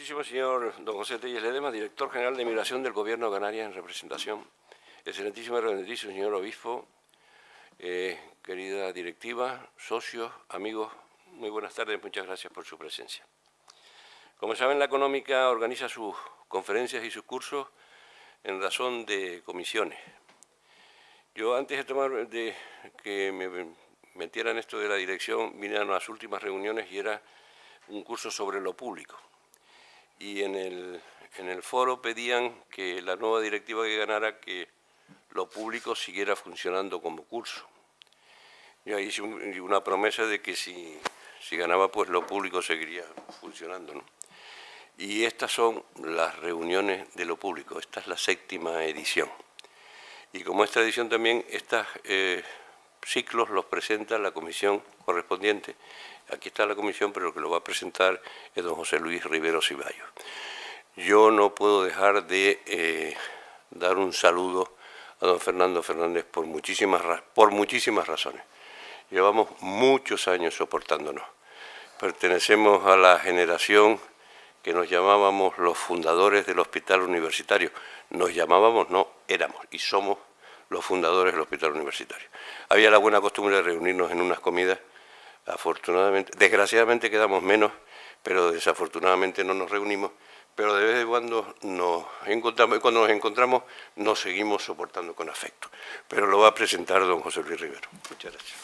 Ilustrísimo señor don José Telles Ledesma, director general de Migración del Gobierno de Canarias en representación. Excelentísimo y reverendísimo señor obispo, querida directiva, socios, amigos, muy buenas tardes, muchas gracias por su presencia. Como saben, la Económica organiza sus conferencias y sus cursos en razón de comisiones. Yo antes de que me metiera en esto de la dirección, vine a las últimas reuniones y era un curso sobre lo público. Y en el foro pedían que la nueva directiva que ganara que lo público siguiera funcionando como curso. Yo hice una promesa de que si ganaba, pues lo público seguiría funcionando, ¿no? Y estas son las reuniones de lo público, esta es la 7ª edición. Y como es tradición también, estos ciclos los presenta la comisión correspondiente. Aquí está la comisión, pero el que lo va a presentar es don José Luis Rivero Ceballos. Yo no puedo dejar de dar un saludo a don Fernando Fernández por muchísimas razones. Llevamos muchos años soportándonos. Pertenecemos a la generación que nos llamábamos los fundadores del Hospital Universitario. Nos llamábamos, no, éramos y somos los fundadores del Hospital Universitario. Había la buena costumbre de reunirnos en unas comidas. Afortunadamente, desgraciadamente quedamos menos, pero desafortunadamente no nos reunimos. Pero de vez en cuando nos encontramos, y cuando nos encontramos nos seguimos soportando con afecto. Pero lo va a presentar don José Luis Rivero. Muchas gracias.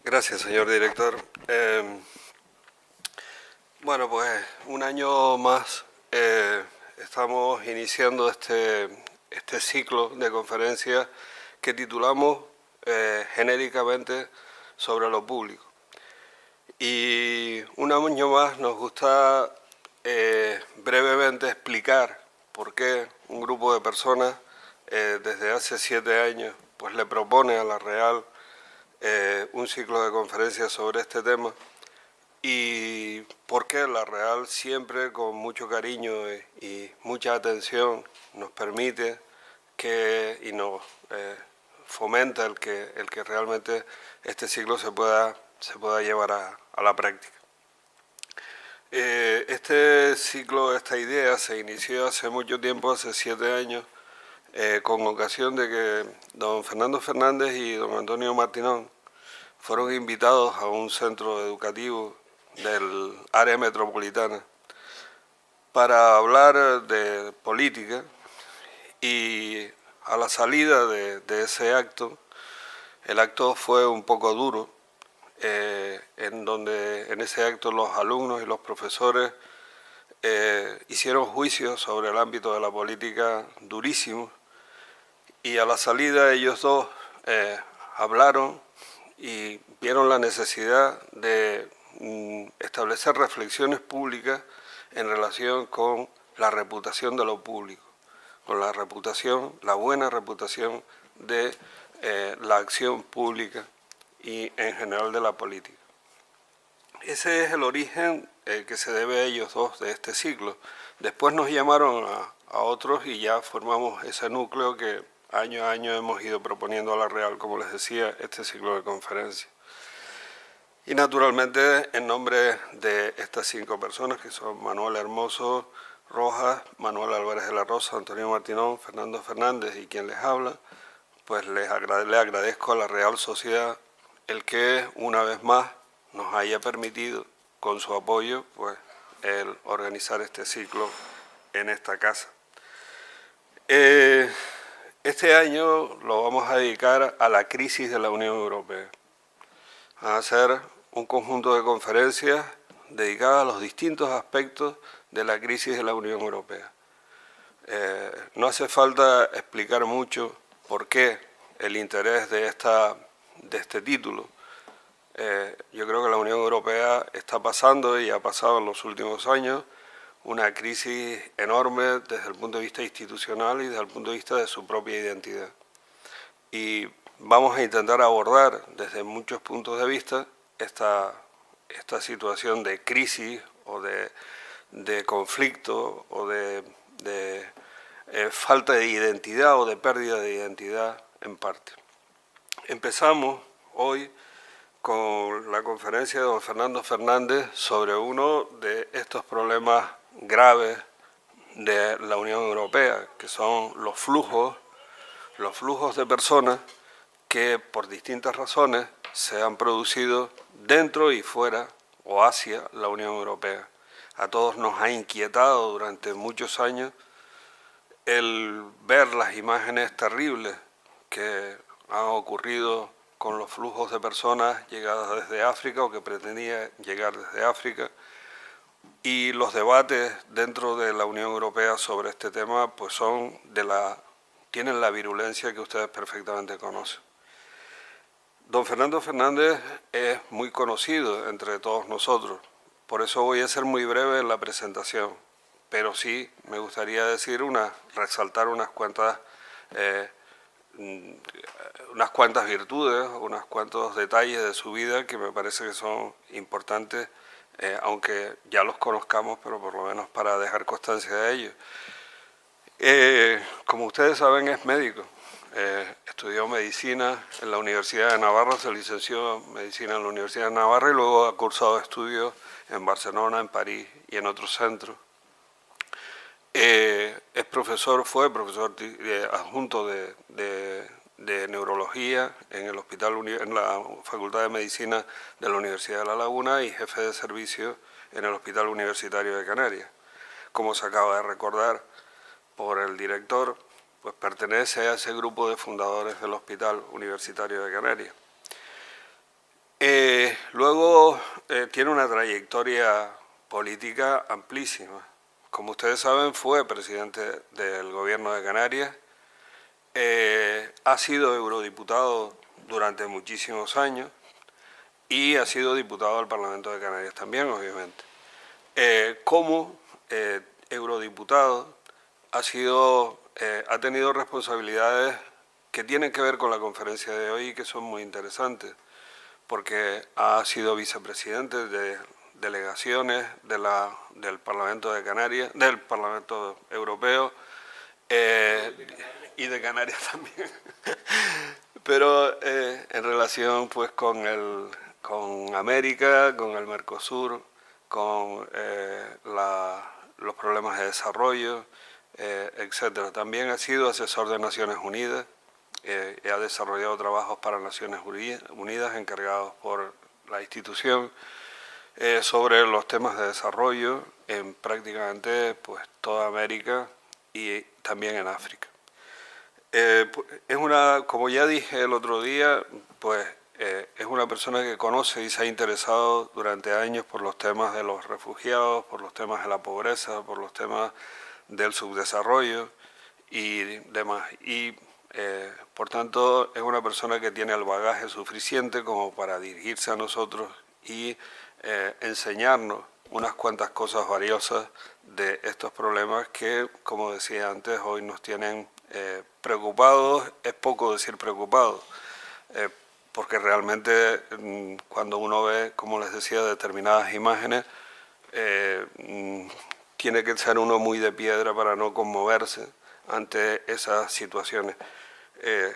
Gracias, señor director. Bueno, pues un año más estamos iniciando este ciclo de conferencias que titulamos genéricamente sobre lo público. Y un año más nos gusta brevemente explicar por qué un grupo de personas desde hace 7 años pues le propone a la Real un ciclo de conferencias sobre este tema y por qué la Real siempre con mucho cariño y mucha atención nos permite y nos fomenta el que realmente este ciclo se pueda llevar a la práctica. Este ciclo, esta idea se inició hace mucho tiempo, hace 7 años, con ocasión de que don Fernando Fernández y don Antonio Martinón fueron invitados a un centro educativo del área metropolitana para hablar de política, y a la salida de ese acto, el acto fue un poco duro, en ese acto los alumnos y los profesores hicieron juicios sobre el ámbito de la política durísimos, y a la salida ellos dos hablaron y vieron la necesidad de establecer reflexiones públicas en relación con la reputación de lo público, con la buena reputación de la acción pública y en general de la política. Ese es el origen que se debe a ellos dos de este ciclo. Después nos llamaron a otros y ya formamos ese núcleo que año a año hemos ido proponiendo a la Real, como les decía, este ciclo de conferencias. Y naturalmente, en nombre de estas 5 personas, que son Manuel Hermoso Rojas, Manuel Álvarez de la Rosa, Antonio Martinón, Fernando Fernández y quien les habla, pues le agradezco a la Real Sociedad el que una vez más nos haya permitido, con su apoyo, pues el organizar este ciclo en esta casa. Este año lo vamos a dedicar a la crisis de la Unión Europea. A hacer un conjunto de conferencias dedicadas a los distintos aspectos de la crisis de la Unión Europea. No hace falta explicar mucho por qué el interés de este título. Yo creo que la Unión Europea está pasando y ha pasado en los últimos años una crisis enorme desde el punto de vista institucional y desde el punto de vista de su propia identidad. Y vamos a intentar abordar desde muchos puntos de vista esta situación de crisis o de conflicto o de falta de identidad o de pérdida de identidad en parte. Empezamos hoy con la conferencia de don Fernando Fernández sobre uno de estos problemas graves de la Unión Europea, que son los flujos de personas que por distintas razones se han producido dentro y fuera o hacia la Unión Europea. A todos nos ha inquietado durante muchos años el ver las imágenes terribles que han ocurrido con los flujos de personas llegadas desde África o que pretendían llegar desde África, y los debates dentro de la Unión Europea sobre este tema pues tienen la virulencia que ustedes perfectamente conocen. Don Fernando Fernández es muy conocido entre todos nosotros, por eso voy a ser muy breve en la presentación, pero sí me gustaría resaltar unas cuantas virtudes, unos cuantos detalles de su vida que me parece que son importantes, aunque ya los conozcamos, pero por lo menos para dejar constancia de ellos. Como ustedes saben, es médico. Estudió medicina en la Universidad de Navarra, se licenció en medicina en la Universidad de Navarra y luego ha cursado estudios en Barcelona, en París y en otros centros. Fue profesor adjunto de neurología en la Facultad de Medicina de la Universidad de La Laguna y jefe de servicio en el Hospital Universitario de Canarias. Como se acaba de recordar por el director, pues pertenece a ese grupo de fundadores del Hospital Universitario de Canarias. Luego tiene una trayectoria política amplísima. Como ustedes saben, fue presidente del Gobierno de Canarias, ha sido eurodiputado durante muchísimos años y ha sido diputado al Parlamento de Canarias también, obviamente. Como eurodiputado ha tenido responsabilidades que tienen que ver con la conferencia de hoy y que son muy interesantes, porque ha sido vicepresidente de delegaciones del Parlamento de Canarias, del Parlamento Europeo y de Canarias también, pero en relación pues con América, con el Mercosur, con los problemas de desarrollo, etcétera. También ha sido asesor de Naciones Unidas y ha desarrollado trabajos para Naciones Unidas encargados por la institución sobre los temas de desarrollo en prácticamente pues toda América y también en África. Como ya dije el otro día, pues es una persona que conoce y se ha interesado durante años por los temas de los refugiados, por los temas de la pobreza, por los temas del subdesarrollo y demás. Y por tanto es una persona que tiene el bagaje suficiente como para dirigirse a nosotros y enseñarnos unas cuantas cosas valiosas de estos problemas que, como decía antes, hoy nos tienen preocupados. Es poco decir preocupados, porque realmente cuando uno ve, como les decía, determinadas imágenes, tiene que ser uno muy de piedra para no conmoverse ante esas situaciones.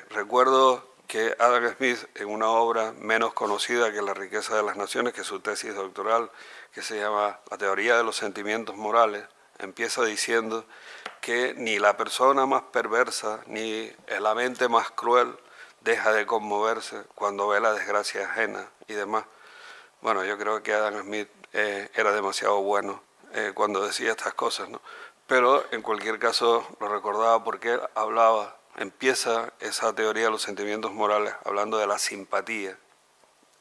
Recuerdo que Adam Smith, en una obra menos conocida que La riqueza de las naciones, que es su tesis doctoral, que se llama La teoría de los sentimientos morales, empieza diciendo que ni la persona más perversa ni la mente más cruel deja de conmoverse cuando ve la desgracia ajena y demás. Bueno, yo creo que Adam Smith era demasiado bueno cuando decía estas cosas, ¿no? Pero en cualquier caso lo recordaba porque empieza esa teoría de los sentimientos morales hablando de la simpatía,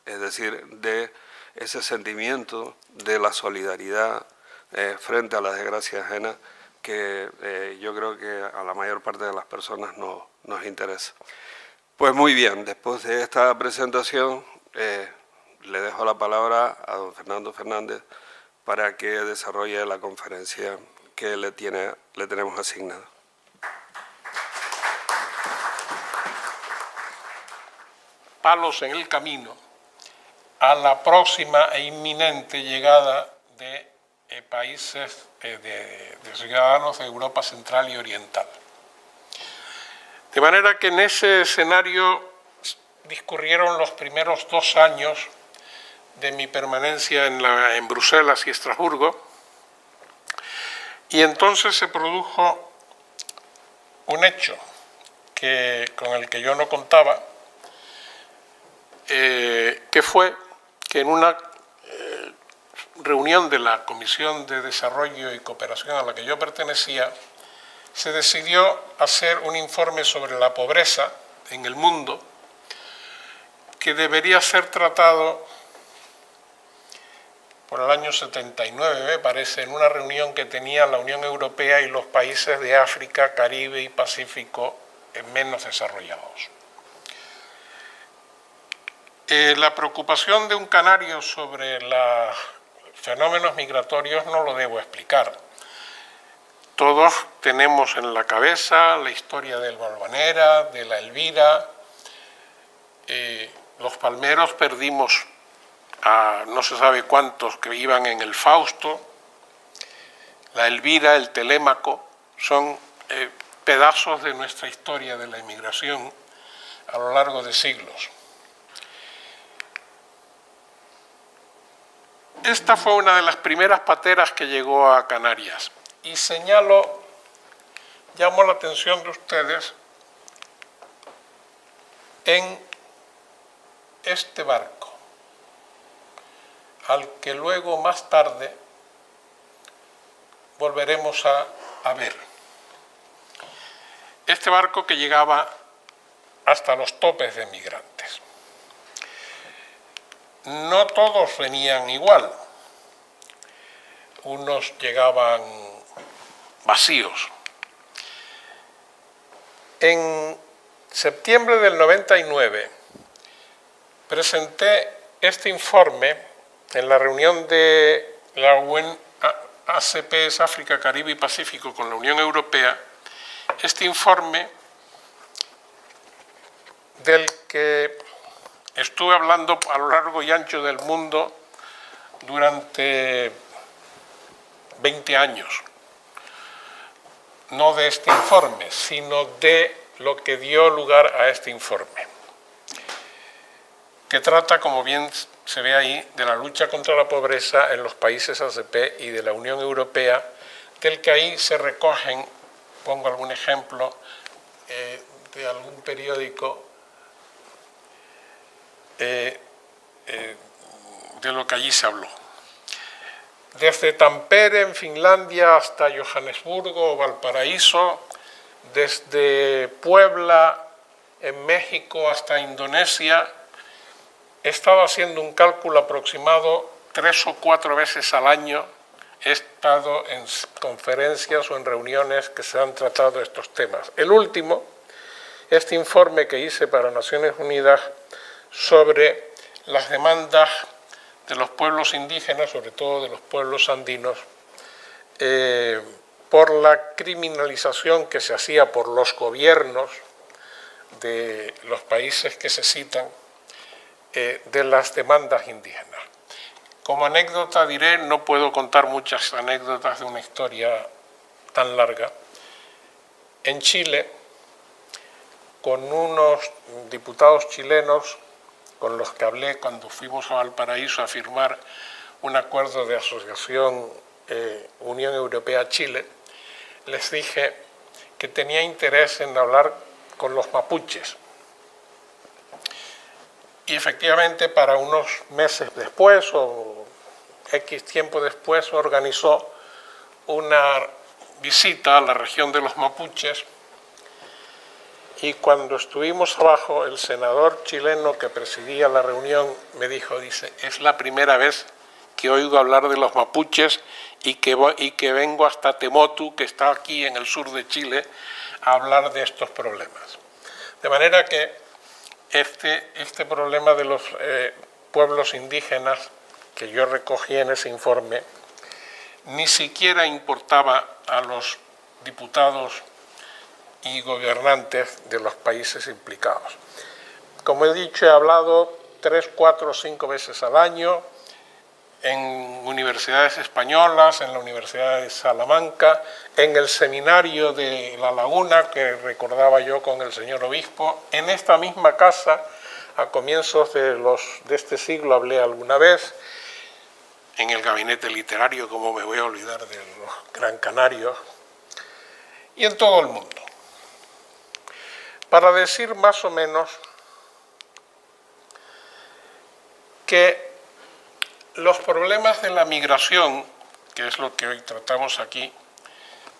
es decir, de ese sentimiento de la solidaridad frente a la desgracia ajena que yo creo que a la mayor parte de las personas nos interesa. Pues muy bien, después de esta presentación le dejo la palabra a don Fernando Fernández para que desarrolle la conferencia que le tenemos asignada. Palos en el camino a la próxima e inminente llegada de países de ciudadanos de Europa Central y Oriental. De manera que en ese escenario discurrieron los primeros 2 años de mi permanencia en Bruselas y Estrasburgo, y entonces se produjo un hecho con el que yo no contaba, que fue que en una reunión de la Comisión de Desarrollo y Cooperación a la que yo pertenecía, se decidió hacer un informe sobre la pobreza en el mundo que debería ser tratado por el año 79, me parece, en una reunión que tenía la Unión Europea y los países de África, Caribe y Pacífico menos desarrollados. La preocupación de un canario sobre los fenómenos migratorios no lo debo explicar. Todos tenemos en la cabeza la historia del Valvanera, de la Elvira. Los palmeros perdimos a no se sabe cuántos que iban en el Fausto. La Elvira, el Telémaco, son pedazos de nuestra historia de la inmigración a lo largo de siglos. Esta fue una de las primeras pateras que llegó a Canarias. Y llamo la atención de ustedes en este barco, al que luego más tarde volveremos a ver. Este barco que llegaba hasta los topes de migrantes. No todos venían igual. Unos llegaban vacíos. En septiembre del 99 presenté este informe en la reunión de la UNACP, África, Caribe y Pacífico con la Unión Europea, este informe del que estuve hablando a lo largo y ancho del mundo durante 20 años. No de este informe, sino de lo que dio lugar a este informe, que trata, como bien se ve ahí, de la lucha contra la pobreza en los países ACP y de la Unión Europea, del que ahí se recogen, pongo algún ejemplo de algún periódico, de lo que allí se habló. Desde Tampere, en Finlandia, hasta Johannesburgo o Valparaíso, desde Puebla, en México, hasta Indonesia, he estado haciendo un cálculo aproximado 3 o 4 veces al año. He estado en conferencias o en reuniones que se han tratado estos temas. El último, este informe que hice para Naciones Unidas sobre las demandas de los pueblos indígenas, sobre todo de los pueblos andinos, por la criminalización que se hacía por los gobiernos de los países que se citan de las demandas indígenas. Como anécdota diré, no puedo contar muchas anécdotas de una historia tan larga. En Chile, con unos diputados chilenos con los que hablé cuando fuimos a Valparaíso a firmar un acuerdo de asociación Unión Europea-Chile, les dije que tenía interés en hablar con los mapuches. Y efectivamente, para unos meses después o X tiempo después, organizó una visita a la región de los mapuches. Y cuando estuvimos abajo, el senador chileno que presidía la reunión me dijo, dice, es la primera vez que oigo hablar de los mapuches y que vengo hasta Temotu, que está aquí en el sur de Chile, a hablar de estos problemas. De manera que este problema de los pueblos indígenas que yo recogí en ese informe ni siquiera importaba a los diputados y gobernantes de los países implicados. Como he dicho, he hablado 3, 4, 5 veces al año en universidades españolas, en la Universidad de Salamanca, en el seminario de La Laguna, que recordaba yo con el señor obispo, en esta misma casa a comienzos de este siglo hablé alguna vez, en el gabinete literario, como me voy a olvidar de los Gran Canarios, y en todo el mundo, para decir más o menos que los problemas de la migración, que es lo que hoy tratamos aquí,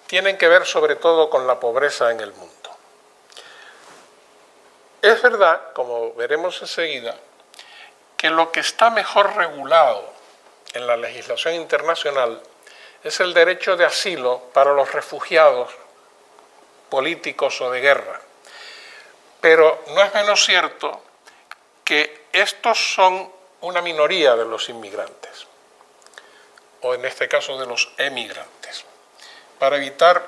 tienen que ver sobre todo con la pobreza en el mundo. Es verdad, como veremos enseguida, que lo que está mejor regulado en la legislación internacional es el derecho de asilo para los refugiados políticos o de guerra. Pero no es menos cierto que estos son una minoría de los inmigrantes, o en este caso de los emigrantes. Para evitar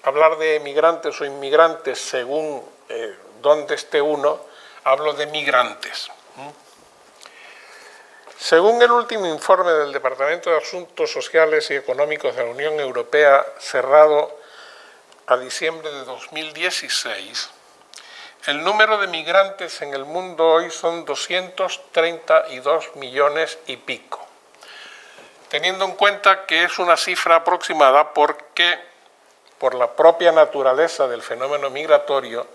hablar de emigrantes o inmigrantes según dónde esté uno, hablo de migrantes. Según el último informe del Departamento de Asuntos Sociales y Económicos de la Unión Europea, cerrado a diciembre de 2016, el número de migrantes en el mundo hoy son 232 millones y pico. Teniendo en cuenta que es una cifra aproximada porque, por la propia naturaleza del fenómeno migratorio,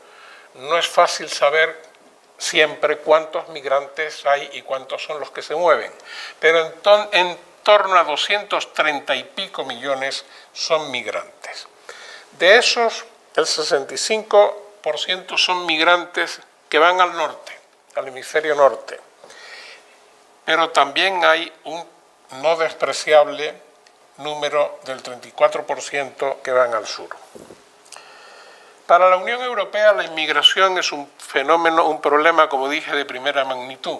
no es fácil saber siempre cuántos migrantes hay y cuántos son los que se mueven, pero en torno a 230 y pico millones son migrantes. De esos, el 65% son migrantes que van al norte, al hemisferio norte, pero también hay un no despreciable número del 34% que van al sur. Para la Unión Europea la inmigración es un fenómeno, un problema, como dije, de primera magnitud,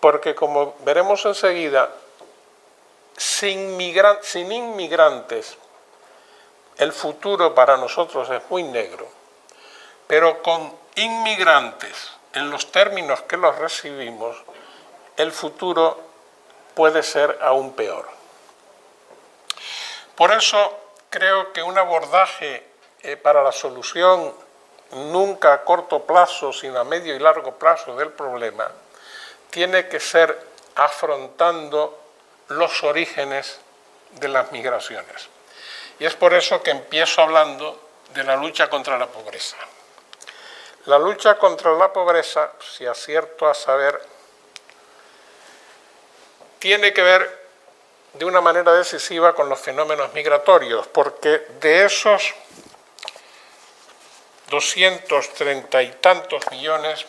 porque como veremos enseguida, sin inmigrantes el futuro para nosotros es muy negro, pero con inmigrantes en los términos que los recibimos, el futuro puede ser aún peor. Por eso creo que un abordaje para la solución nunca a corto plazo, sino a medio y largo plazo del problema, tiene que ser afrontando los orígenes de las migraciones. Y es por eso que empiezo hablando de la lucha contra la pobreza. La lucha contra la pobreza, si acierto a saber, tiene que ver de una manera decisiva con los fenómenos migratorios, porque de esos 230 y tantos millones,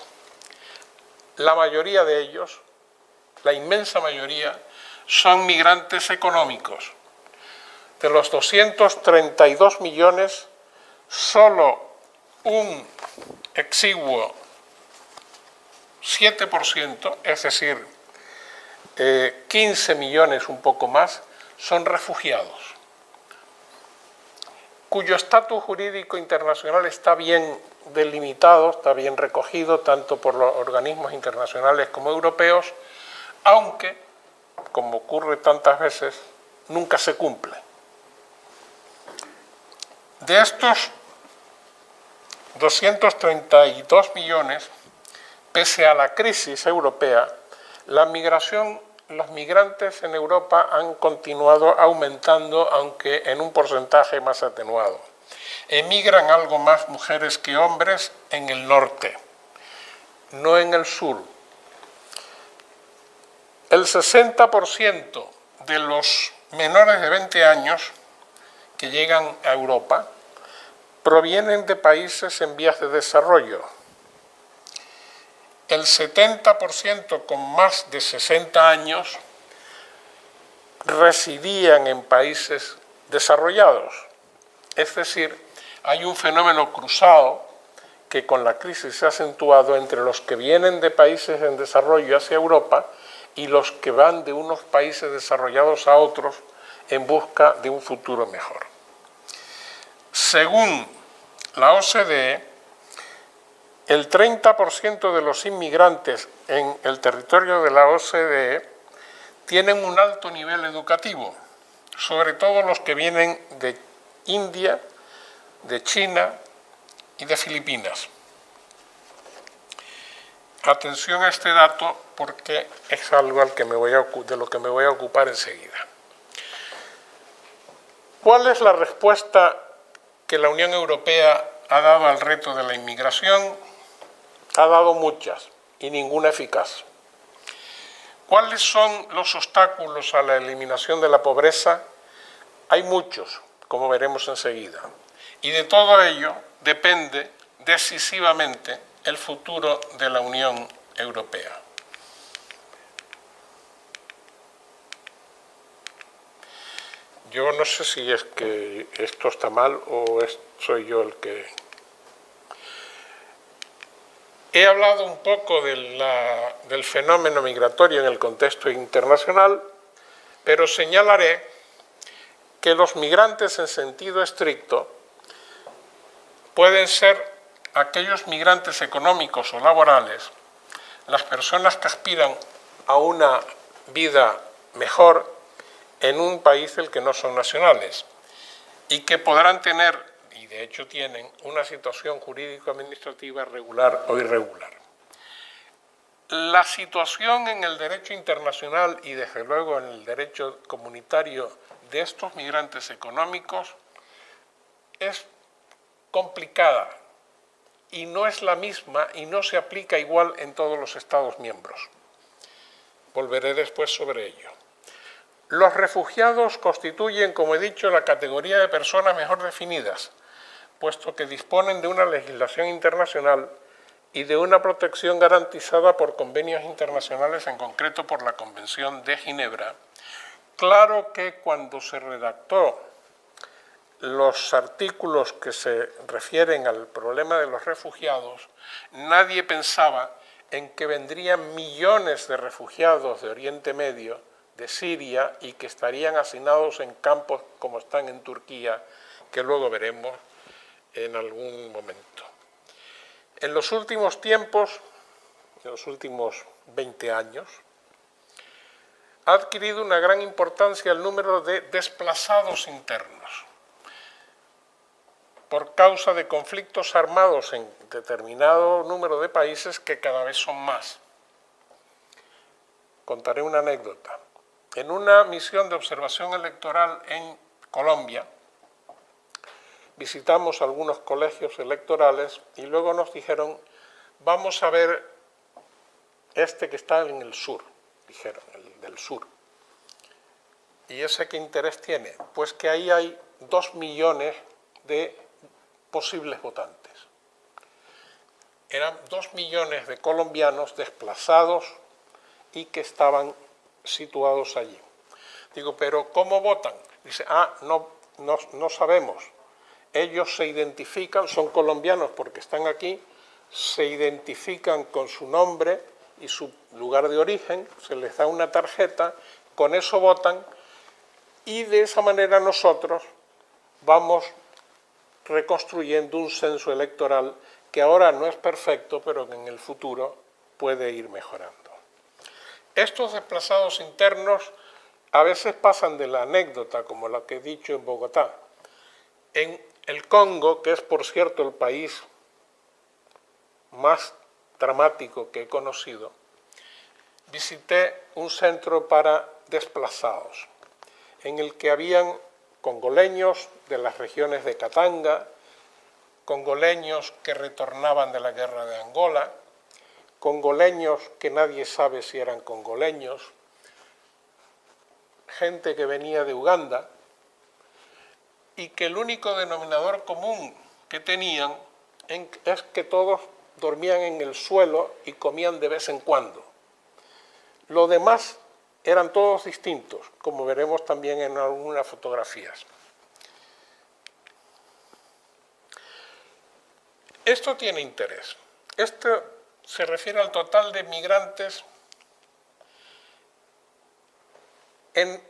la mayoría de ellos, la inmensa mayoría, son migrantes económicos. De los 232 millones, solo un exiguo 7%, es decir, 15 millones, un poco más, son refugiados, cuyo estatus jurídico internacional está bien delimitado, está bien recogido, tanto por los organismos internacionales como europeos, aunque, como ocurre tantas veces, nunca se cumple. De estos 232 millones, pese a la crisis europea, los migrantes en Europa han continuado aumentando, aunque en un porcentaje más atenuado. Emigran algo más mujeres que hombres en el norte, no en el sur. El 60% de los menores de 20 años que llegan a Europa provienen de países en vías de desarrollo. El 70% con más de 60 años residían en países desarrollados. Es decir, hay un fenómeno cruzado que con la crisis se ha acentuado entre los que vienen de países en desarrollo hacia Europa y los que van de unos países desarrollados a otros en busca de un futuro mejor. Según la OCDE, el 30% de los inmigrantes en el territorio de la OCDE tienen un alto nivel educativo, sobre todo los que vienen de India, de China y de Filipinas. atención a este dato porque es algo de lo que me voy a ocupar enseguida. ¿Cuál es la respuesta que la Unión Europea ha dado al reto de la inmigración? Ha dado muchas y ninguna eficaz. ¿Cuáles son los obstáculos a la eliminación de la pobreza? Hay muchos, como veremos enseguida. Y de todo ello depende decisivamente el futuro de la Unión Europea. Yo no sé si es que esto está mal o soy yo el que... He hablado un poco del fenómeno migratorio en el contexto internacional, pero señalaré que los migrantes en sentido estricto pueden ser aquellos migrantes económicos o laborales, las personas que aspiran a una vida mejor en un país del que no son nacionales y que podrán tener, y de hecho tienen, una situación jurídico-administrativa regular o irregular. La situación en el derecho internacional y desde luego en el derecho comunitario de estos migrantes económicos es complicada y no es la misma y no se aplica igual en todos los Estados miembros. Volveré después sobre ello. Los refugiados constituyen, como he dicho, la categoría de personas mejor definidas, puesto que disponen de una legislación internacional y de una protección garantizada por convenios internacionales, en concreto por la Convención de Ginebra. Claro que cuando se redactó los artículos que se refieren al problema de los refugiados, nadie pensaba en que vendrían millones de refugiados de Oriente Medio, de Siria, y que estarían hacinados en campos como están en Turquía, que luego veremos en algún momento. En los últimos tiempos, en los últimos 20 años, ha adquirido una gran importancia el número de desplazados internos por causa de conflictos armados en determinado número de países que cada vez son más. Contaré una anécdota. En una misión de observación electoral en Colombia, visitamos algunos colegios electorales y luego nos dijeron, vamos a ver este que está en el sur, dijeron, el del sur. ¿Y ese qué interés tiene? Pues que ahí hay 2 millones de posibles votantes. Eran 2 millones de colombianos desplazados y que estaban situados allí. Digo, ¿pero cómo votan? Dice, no sabemos. Ellos se identifican, son colombianos porque están aquí, se identifican con su nombre y su lugar de origen, se les da una tarjeta, con eso votan y de esa manera nosotros vamos reconstruyendo un censo electoral que ahora no es perfecto, pero que en el futuro puede ir mejorando. Estos desplazados internos a veces pasan de la anécdota, como la que he dicho en Bogotá. En el Congo, que es por cierto el país más dramático que he conocido, visité un centro para desplazados, en el que habían congoleños de las regiones de Katanga, congoleños que retornaban de la guerra de Angola, congoleños que nadie sabe si eran congoleños, gente que venía de Uganda, y que el único denominador común que tenían es que todos dormían en el suelo y comían de vez en cuando. Lo demás eran todos distintos, como veremos también en algunas fotografías. Esto tiene interés. Esto se refiere al total de migrantes en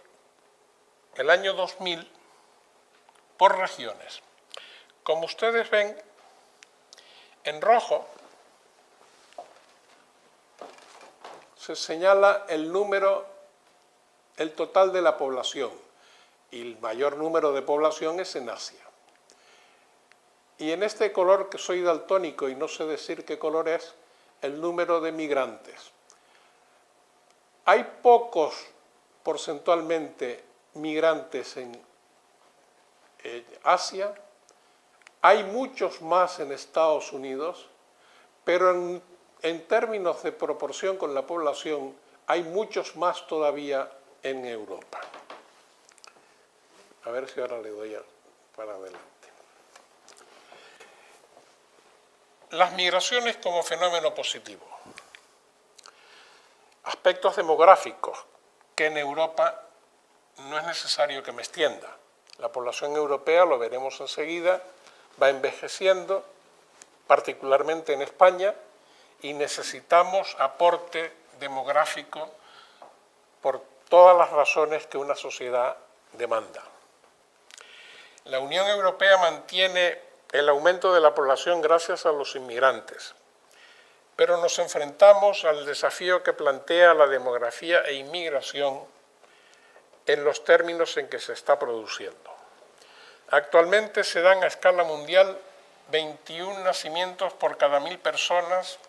el año 2000 por regiones. Como ustedes ven, en rojo se señala el total de la población, y el mayor número de población es en Asia. Y en este color, que soy daltónico y no sé decir qué color es el número de migrantes. Hay pocos porcentualmente migrantes en Asia, hay muchos más en Estados Unidos, pero en términos de proporción con la población hay muchos más todavía en Europa. A ver si ahora le doy para adelante. Las migraciones como fenómeno positivo. Aspectos demográficos que en Europa no es necesario que me extienda. La población europea, lo veremos enseguida, va envejeciendo, particularmente en España, y necesitamos aporte demográfico por todas las razones que una sociedad demanda. La Unión Europea mantiene el aumento de la población gracias a los inmigrantes, pero nos enfrentamos al desafío que plantea la demografía e inmigración en los términos en que se está produciendo. Actualmente se dan a escala mundial 21 nacimientos por cada 1000 personas,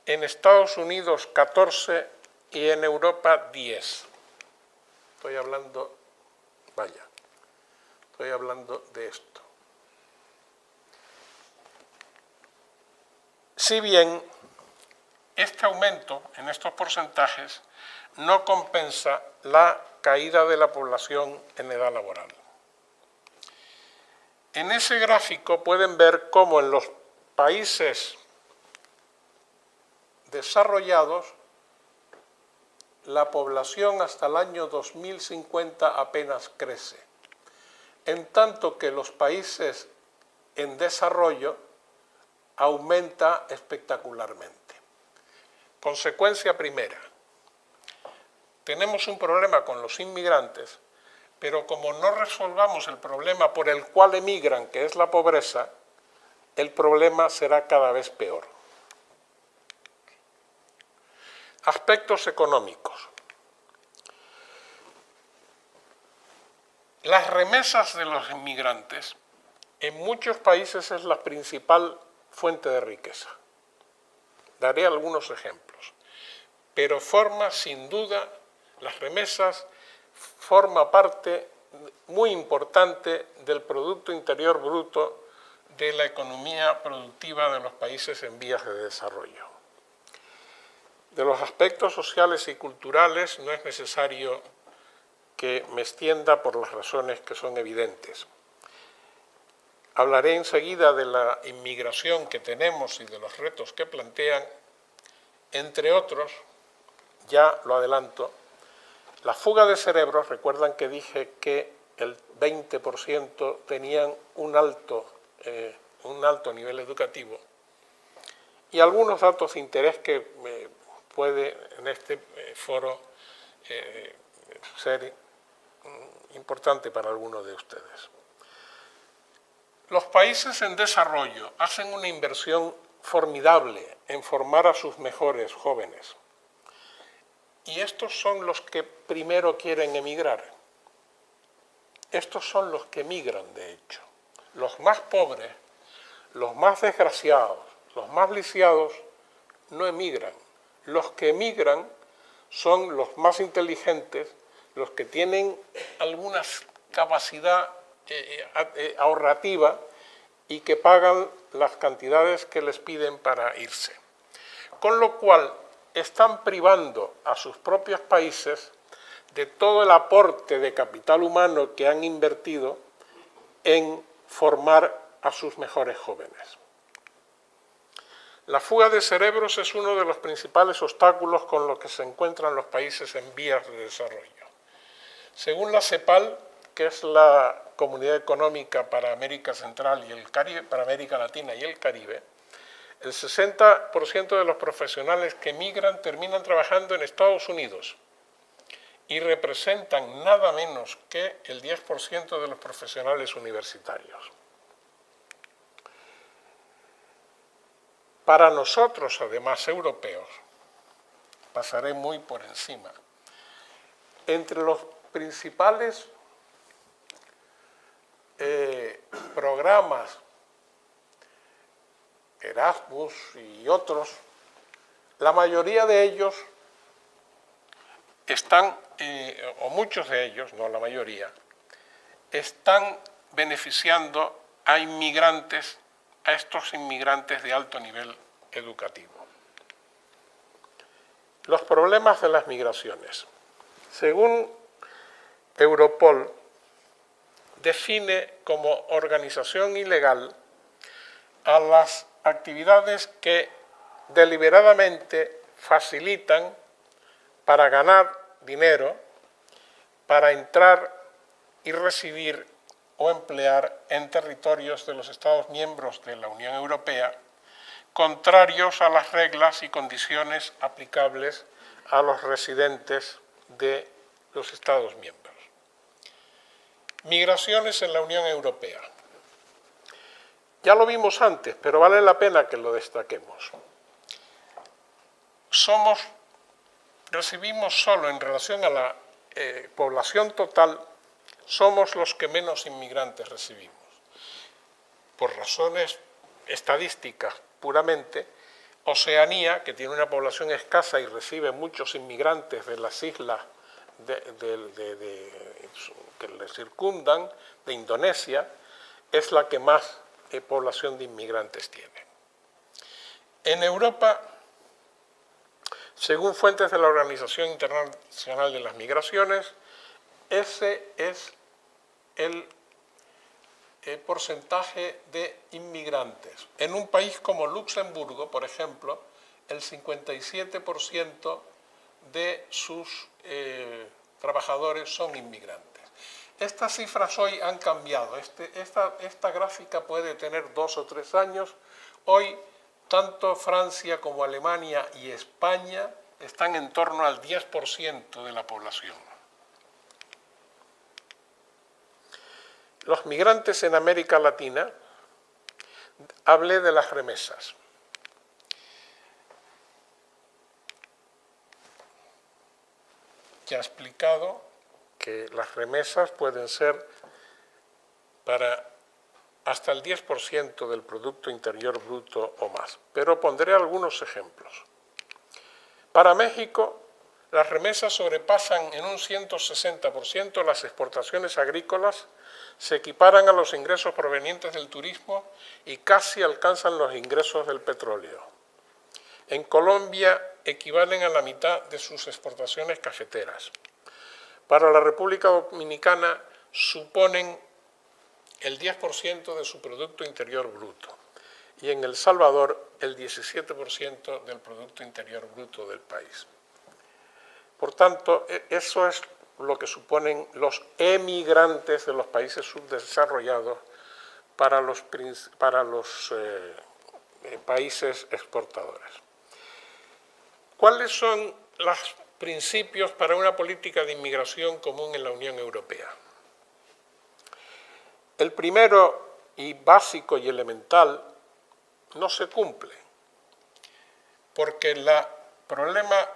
en Estados Unidos 14 y en Europa 10. Estoy hablando de esto. Si bien este aumento en estos porcentajes no compensa la caída de la población en edad laboral. En ese gráfico pueden ver cómo en los países desarrollados la población hasta el año 2050 apenas crece, en tanto que los países en desarrollo aumenta espectacularmente. Consecuencia primera, tenemos un problema con los inmigrantes, pero como no resolvamos el problema por el cual emigran, que es la pobreza, el problema será cada vez peor. Aspectos económicos. Las remesas de los inmigrantes en muchos países es la principal fuente de riqueza. Daré algunos ejemplos, pero forma sin duda, las remesas forma parte muy importante del Producto Interior Bruto de la economía productiva de los países en vías de desarrollo. De los aspectos sociales y culturales no es necesario que me extienda por las razones que son evidentes. Hablaré enseguida de la inmigración que tenemos y de los retos que plantean, entre otros, ya lo adelanto, la fuga de cerebros. Recuerdan que dije que el 20% tenían un alto nivel educativo, y algunos datos de interés que puede en este foro ser importante para algunos de ustedes. Los países en desarrollo hacen una inversión formidable en formar a sus mejores jóvenes, y estos son los que primero quieren emigrar. Estos son los que emigran, de hecho. Los más pobres, los más desgraciados, los más lisiados, no emigran. Los que emigran son los más inteligentes, los que tienen alguna capacidad ahorrativa y que pagan las cantidades que les piden para irse. Con lo cual, están privando a sus propios países de todo el aporte de capital humano que han invertido en formar a sus mejores jóvenes. La fuga de cerebros es uno de los principales obstáculos con los que se encuentran los países en vías de desarrollo. Según la CEPAL, que es la Comunidad Económica para América Central y el Caribe, para América Latina y el Caribe, el 60% de los profesionales que emigran terminan trabajando en Estados Unidos y representan nada menos que el 10% de los profesionales universitarios. Para nosotros, además, europeos, pasaré muy por encima, entre los principales programas Erasmus y otros La mayoría de ellos están, o muchos de ellos, no la mayoría, están beneficiando a inmigrantes, a estos inmigrantes de alto nivel educativo. Los problemas de las migraciones. Según Europol, define como organización ilegal a las actividades que deliberadamente facilitan para ganar dinero, para entrar y residir o emplear en territorios de los Estados miembros de la Unión Europea, contrarios a las reglas y condiciones aplicables a los residentes de los Estados miembros. Migraciones en la Unión Europea. Ya lo vimos antes, pero vale la pena que lo destaquemos. Recibimos solo en relación a la población total, somos los que menos inmigrantes recibimos. Por razones estadísticas puramente, Oceanía, que tiene una población escasa y recibe muchos inmigrantes de las islas que le circundan, de Indonesia, es la que más población de inmigrantes tiene. En Europa, según fuentes de la Organización Internacional de las Migraciones, ese es el porcentaje de inmigrantes. En un país como Luxemburgo, por ejemplo, el 57% de sus trabajadores son inmigrantes. Estas cifras hoy han cambiado. Esta gráfica puede tener 2 o 3 años. Hoy, tanto Francia como Alemania y España están en torno al 10% de la población. Los migrantes en América Latina, hablé de las remesas. Ya he explicado que las remesas pueden ser para hasta el 10% del Producto Interior Bruto o más, pero pondré algunos ejemplos. Para México, las remesas sobrepasan en un 160% las exportaciones agrícolas, se equiparan a los ingresos provenientes del turismo y casi alcanzan los ingresos del petróleo. En Colombia equivalen a la mitad de sus exportaciones cafeteras. Para la República Dominicana suponen el 10% de su Producto Interior Bruto y en El Salvador el 17% del Producto Interior Bruto del país. Por tanto, eso es lo que suponen los emigrantes de los países subdesarrollados para los países exportadores. ¿Cuáles son los principios para una política de inmigración común en la Unión Europea? El primero y básico y elemental no se cumple, porque los problemas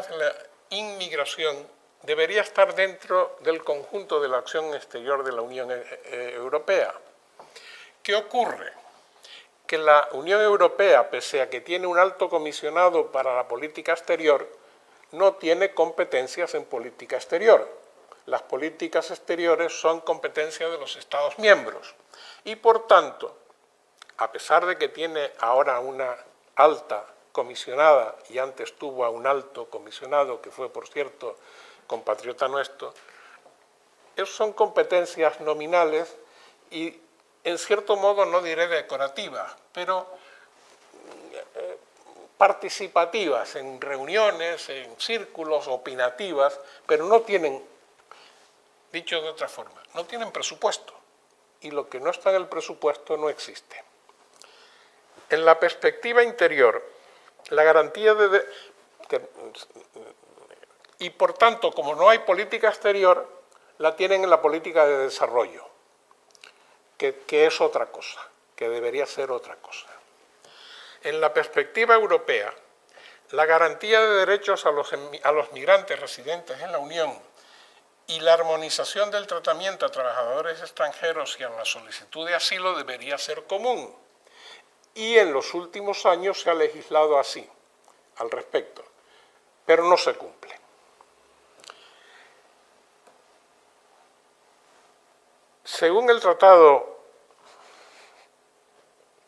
de la inmigración debería estar dentro del conjunto de la acción exterior de la Unión Europea. ¿Qué ocurre? Que la Unión Europea, pese a que tiene un alto comisionado para la política exterior, no tiene competencias en política exterior. Las políticas exteriores son competencia de los Estados miembros y, por tanto, a pesar de que tiene ahora una alta comisionada y antes tuvo a un alto comisionado, que fue, por cierto, compatriota nuestro, son competencias nominales y, en cierto modo, no diré decorativas, pero participativas en reuniones, en círculos, opinativas, pero no tienen, dicho de otra forma, no tienen presupuesto y lo que no está en el presupuesto no existe. En la perspectiva interior, la garantía y por tanto, como no hay política exterior, la tienen en la política de desarrollo, que es otra cosa, que debería ser otra cosa. En la perspectiva europea, la garantía de derechos a los migrantes residentes en la Unión y la armonización del tratamiento a trabajadores extranjeros y a la solicitud de asilo debería ser común. Y en los últimos años se ha legislado así. al respecto, pero no se cumple. Según el Tratado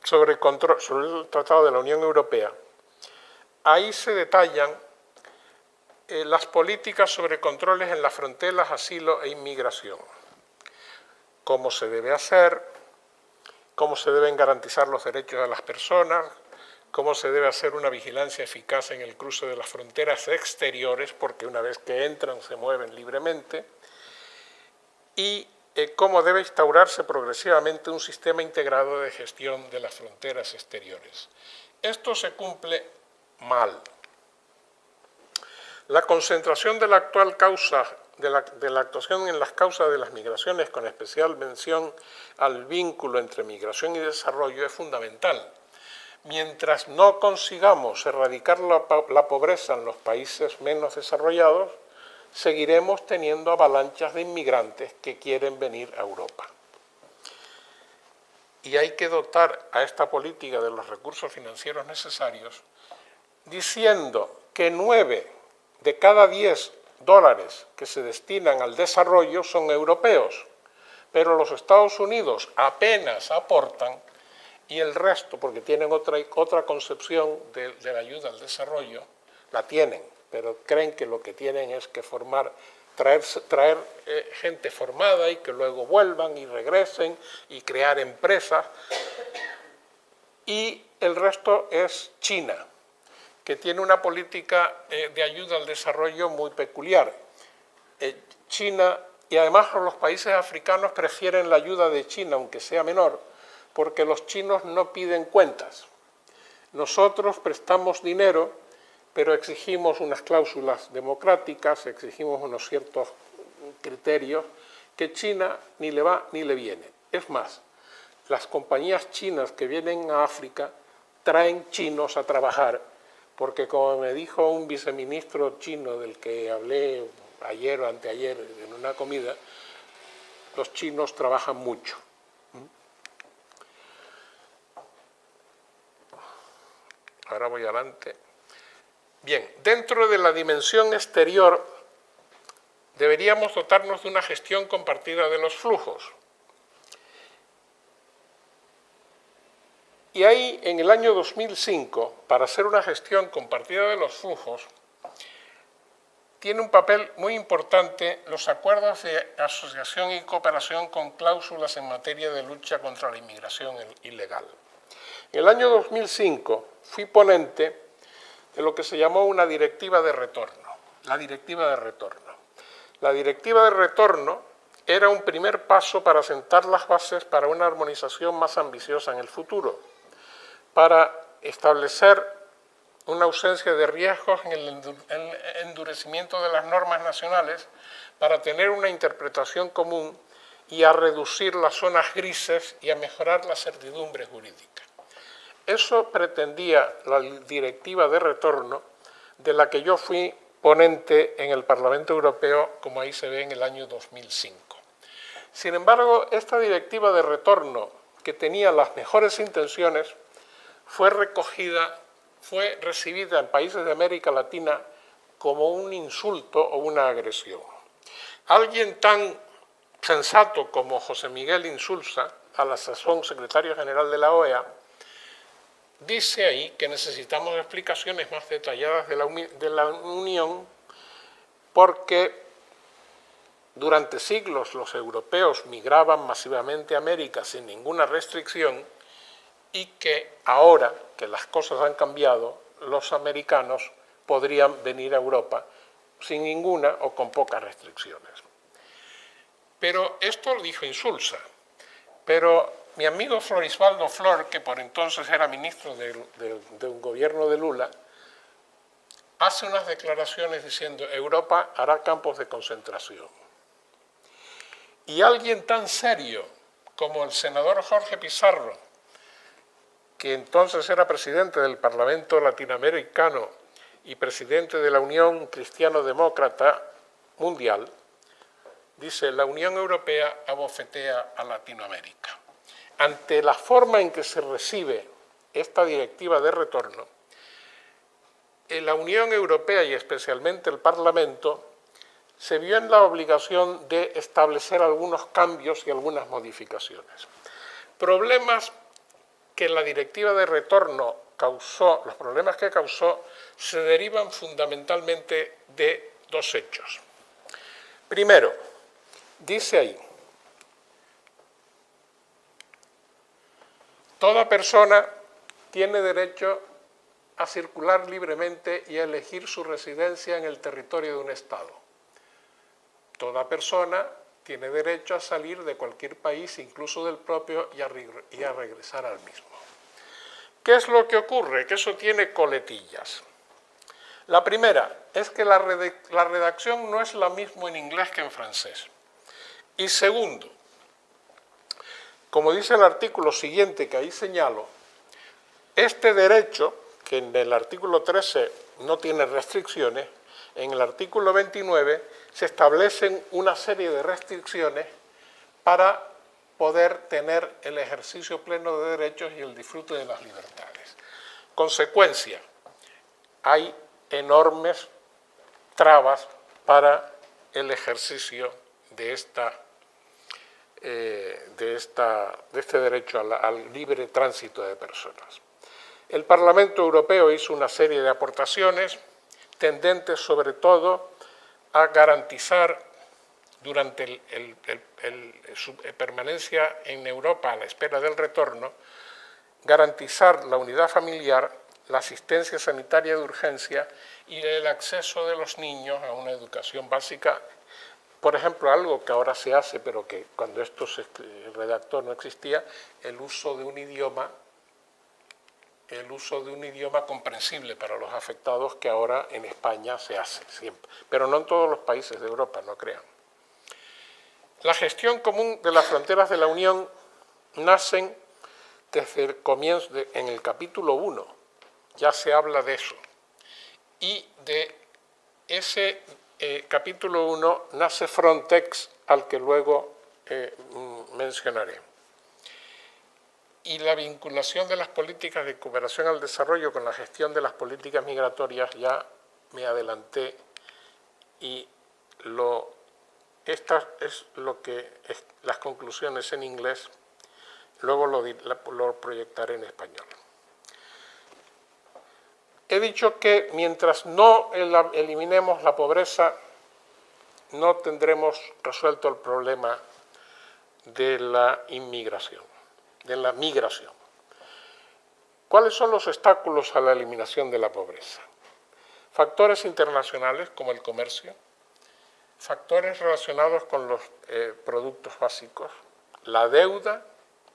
sobre el Tratado de la Unión Europea, ahí se detallan las políticas sobre controles en las fronteras, asilo e inmigración, cómo se debe hacer, cómo se deben garantizar los derechos de las personas, cómo se debe hacer una vigilancia eficaz en el cruce de las fronteras exteriores, porque una vez que entran se mueven libremente, y cómo debe instaurarse progresivamente un sistema integrado de gestión de las fronteras exteriores. Esto se cumple mal. La concentración de la actual causa, de la actuación en las causas de las migraciones, con especial mención al vínculo entre migración y desarrollo, es fundamental. Mientras no consigamos erradicar la pobreza en los países menos desarrollados, seguiremos teniendo avalanchas de inmigrantes que quieren venir a Europa. Y hay que dotar a esta política de los recursos financieros necesarios, diciendo que 9 de cada 10 dólares que se destinan al desarrollo son europeos, pero los Estados Unidos apenas aportan y el resto, porque tienen otra concepción de la ayuda al desarrollo, la tienen, pero creen que lo que tienen es que traer gente formada y que luego vuelvan y regresen y crear empresas, y el resto es China, que tiene una política de ayuda al desarrollo muy peculiar. China, y además los países africanos prefieren la ayuda de China, aunque sea menor, porque los chinos no piden cuentas. Nosotros prestamos dinero, pero exigimos unas cláusulas democráticas, exigimos unos ciertos criterios que China ni le va ni le viene. Es más, las compañías chinas que vienen a África traen chinos a trabajar, porque como me dijo un viceministro chino del que hablé ayer o anteayer en una comida, los chinos trabajan mucho. Ahora voy adelante. Bien, dentro de la dimensión exterior deberíamos dotarnos de una gestión compartida de los flujos. Y ahí, en el año 2005, para hacer una gestión compartida de los flujos, tiene un papel muy importante los acuerdos de asociación y cooperación con cláusulas en materia de lucha contra la inmigración ilegal. En el año 2005 fui ponente de lo que se llamó una directiva de retorno, la directiva de retorno. La directiva de retorno era un primer paso para sentar las bases para una armonización más ambiciosa en el futuro, para establecer una ausencia de riesgos en el endurecimiento de las normas nacionales, para tener una interpretación común y a reducir las zonas grises y a mejorar la certidumbre jurídica. Eso pretendía la directiva de retorno, de la que yo fui ponente en el Parlamento Europeo, como ahí se ve en el año 2005. Sin embargo, esta directiva de retorno, que tenía las mejores intenciones, fue recibida en países de América Latina como un insulto o una agresión. Alguien tan sensato como José Miguel Insulza, a la sazón secretario general de la OEA, dice ahí que necesitamos explicaciones más detalladas de la Unión, porque durante siglos los europeos migraban masivamente a América sin ninguna restricción, y que ahora que las cosas han cambiado, los americanos podrían venir a Europa sin ninguna o con pocas restricciones. Pero esto lo dijo Insulza, pero mi amigo Florisvaldo Flor, que por entonces era ministro de un gobierno de Lula, hace unas declaraciones diciendo Europa hará campos de concentración. Y alguien tan serio como el senador Jorge Pizarro, que entonces era presidente del Parlamento Latinoamericano y presidente de la Unión Cristiano-Demócrata Mundial, dice: la Unión Europea abofetea a Latinoamérica. Ante la forma en que se recibe esta directiva de retorno, la Unión Europea y especialmente el Parlamento se vio en la obligación de establecer algunos cambios y algunas modificaciones. Problemas que la directiva de retorno causó, los problemas que causó, se derivan fundamentalmente de dos hechos. Primero, dice ahí, toda persona tiene derecho a circular libremente y a elegir su residencia en el territorio de un Estado. Toda persona tiene derecho a salir de cualquier país, incluso del propio, y a regresar al mismo. ¿Qué es lo que ocurre? Que eso tiene coletillas. La primera es que la redacción no es la misma en inglés que en francés. Y segundo, como dice el artículo siguiente que ahí señalo, este derecho, que en el artículo 13 no tiene restricciones, en el artículo 29 se establecen una serie de restricciones para poder tener el ejercicio pleno de derechos y el disfrute de las libertades. Consecuencia, hay enormes trabas para el ejercicio de este derecho al libre tránsito de personas. El Parlamento Europeo hizo una serie de aportaciones tendentes sobre todo a garantizar durante su permanencia en Europa a la espera del retorno, garantizar la unidad familiar, la asistencia sanitaria de urgencia y el acceso de los niños a una educación básica. Por ejemplo, algo que ahora se hace, pero que cuando esto se redactó no existía, el uso de un idioma comprensible para los afectados, que ahora en España se hace siempre, pero no en todos los países de Europa, no crean. La gestión común de las fronteras de la Unión nacen desde el comienzo, en el capítulo 1, ya se habla de eso, y de ese capítulo 1 nace Frontex, al que luego mencionaré. Y la vinculación de las políticas de cooperación al desarrollo con la gestión de las políticas migratorias, ya me adelanté, y estas es las conclusiones en inglés, luego lo proyectaré en español. He dicho que mientras no eliminemos la pobreza, no tendremos resuelto el problema de la inmigración, de la migración. ¿Cuáles son los obstáculos a la eliminación de la pobreza? Factores internacionales como el comercio, factores relacionados con los productos básicos, la deuda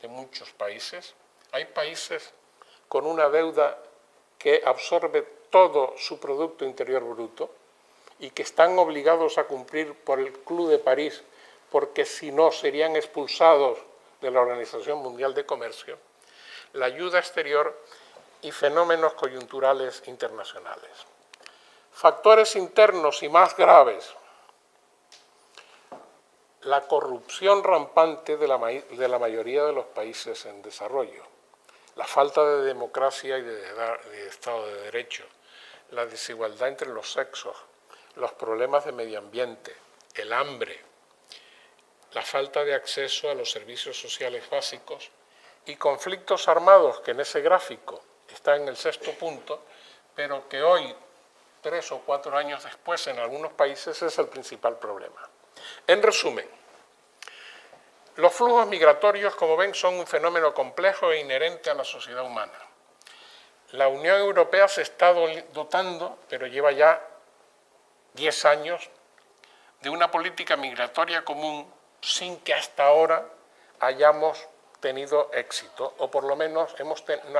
de muchos países. Hay países con una deuda que absorbe todo su Producto Interior Bruto y que están obligados a cumplir por el Club de París, porque si no serían expulsados de la Organización Mundial de Comercio, la ayuda exterior y fenómenos coyunturales internacionales. Factores internos y más graves: la corrupción rampante de la mayoría de los países en desarrollo, la falta de democracia y de Estado de Derecho, la desigualdad entre los sexos, los problemas de medio ambiente, el hambre, la falta de acceso a los servicios sociales básicos y conflictos armados, que en ese gráfico está en el 6º punto, pero que hoy, 3 o 4 años después, en algunos países es el principal problema. En resumen, los flujos migratorios, como ven, son un fenómeno complejo e inherente a la sociedad humana. La Unión Europea se está dotando, pero lleva ya 10 años, de una política migratoria común sin que hasta ahora hayamos tenido éxito, o por lo menos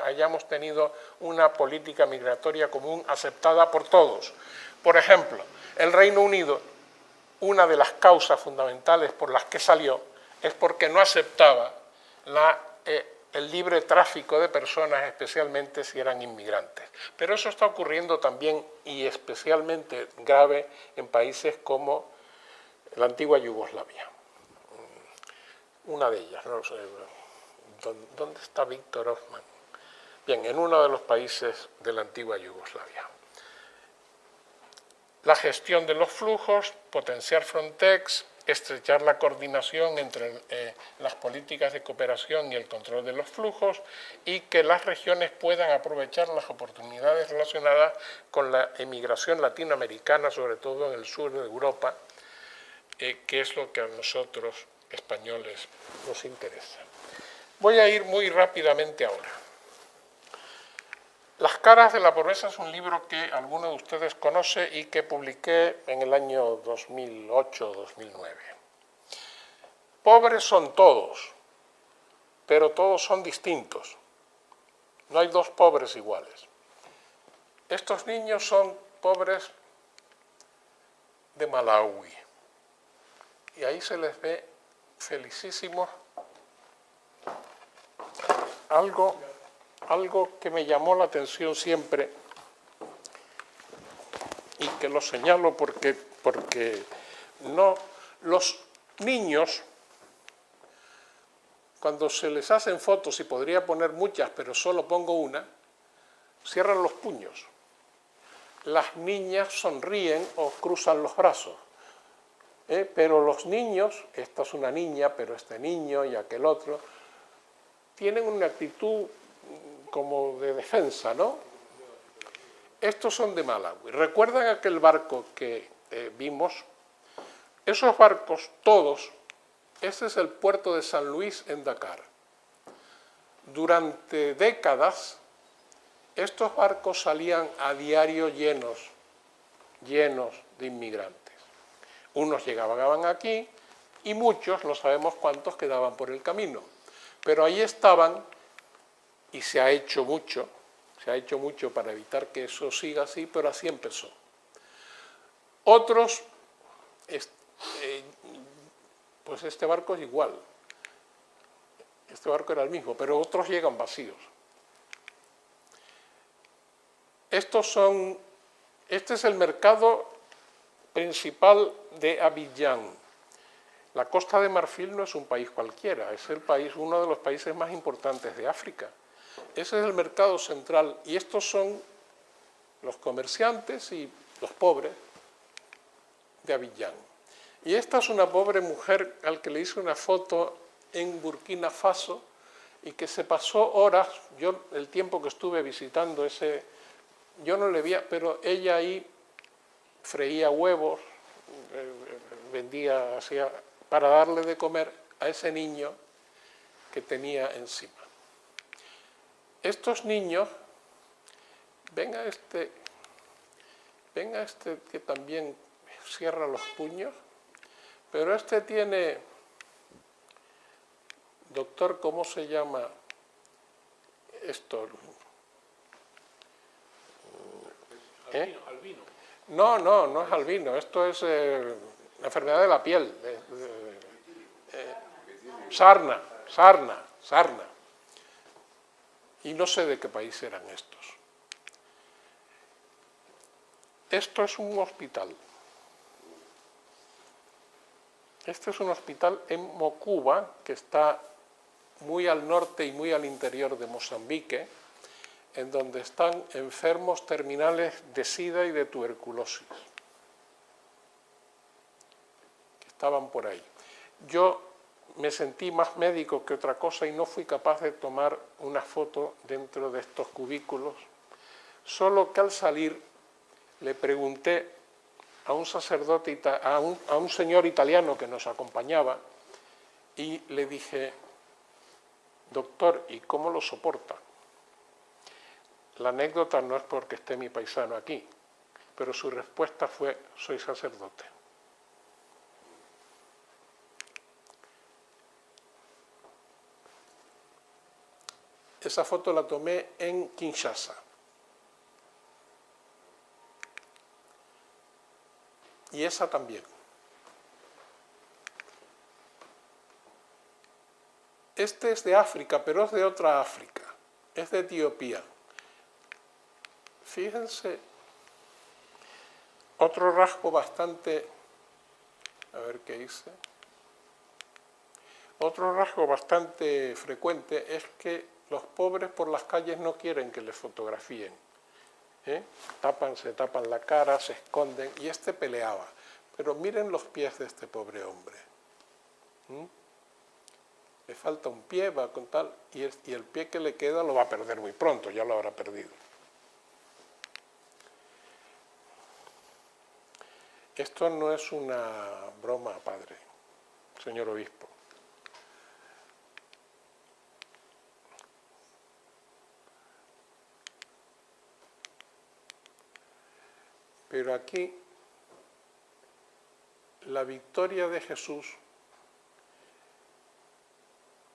hayamos tenido una política migratoria común aceptada por todos. Por ejemplo, el Reino Unido, una de las causas fundamentales por las que salió es porque no aceptaba el libre tráfico de personas, especialmente si eran inmigrantes. Pero eso está ocurriendo también, y especialmente grave, en países como la antigua Yugoslavia. Una de ellas, no sé, ¿dónde está Víctor Orbán? Bien, en uno de los países de la antigua Yugoslavia. la gestión de los flujos, potenciar Frontex, estrechar la coordinación entre las políticas de cooperación y el control de los flujos y que las regiones puedan aprovechar las oportunidades relacionadas con la emigración latinoamericana, sobre todo en el sur de Europa, que es lo que a nosotros, españoles, nos interesa. Voy a ir muy rápidamente ahora. Las caras de la pobreza es un libro que alguno de ustedes conoce y que publiqué en el año 2008-2009. Pobres son todos, pero todos son distintos. No hay dos pobres iguales. Estos niños son pobres de Malawi. Y ahí se les ve felicísimos. Algo que me llamó la atención siempre y que lo señalo porque no, los niños, cuando se les hacen fotos, y podría poner muchas, pero solo pongo una, cierran los puños. Las niñas sonríen o cruzan los brazos. Pero los niños, esta es una niña, pero este niño y aquel otro, tienen una actitud como de defensa, ¿no? Estos son de Malawi. ¿Recuerdan aquel barco que vimos? Esos barcos, todos, este es el puerto de San Luis en Dakar. Durante décadas, estos barcos salían a diario llenos de inmigrantes. Unos llegaban aquí y muchos, no sabemos cuántos, quedaban por el camino. Pero ahí estaban y se ha hecho mucho para evitar que eso siga así, pero así empezó. Otros, pues este barco es igual, este barco era el mismo, pero otros llegan vacíos. Este es el mercado principal de Abiyán. La Costa de Marfil no es un país cualquiera, es uno de los países más importantes de África. Ese es el mercado central y estos son los comerciantes y los pobres de Abiyán. Y esta es una pobre mujer al que le hice una foto en Burkina Faso y que se pasó horas, yo el tiempo que estuve visitando yo no le vi, pero ella ahí freía huevos, vendía, hacía para darle de comer a ese niño que tenía encima. Estos niños, ven a este que también cierra los puños, pero este tiene, doctor, ¿cómo se llama esto? Albino. No es albino, esto es enfermedad de la piel, sarna. Y no sé de qué país eran estos. Esto es un hospital. Este es un hospital en Mocuba, que está muy al norte y muy al interior de Mozambique, en donde están enfermos terminales de SIDA y de tuberculosis, que estaban por ahí. Yo me sentí más médico que otra cosa y no fui capaz de tomar una foto dentro de estos cubículos, solo que al salir le pregunté a un sacerdote, a un señor italiano que nos acompañaba, y le dije, doctor, ¿y cómo lo soporta? La anécdota no es porque esté mi paisano aquí, pero su respuesta fue, soy sacerdote. Esa foto la tomé en Kinshasa. Y esa también. Este es de África, pero es de otra África. Es de Etiopía. Fíjense, otro rasgo bastante, a ver qué hice, otro rasgo bastante frecuente es que los pobres por las calles no quieren que les fotografíen. Se tapan la cara, se esconden, y este peleaba. Pero miren los pies de este pobre hombre. Le falta un pie, va con tal, y el pie que le queda lo va a perder muy pronto, ya lo habrá perdido. Esto no es una broma, padre, señor obispo. Pero aquí la victoria de Jesús,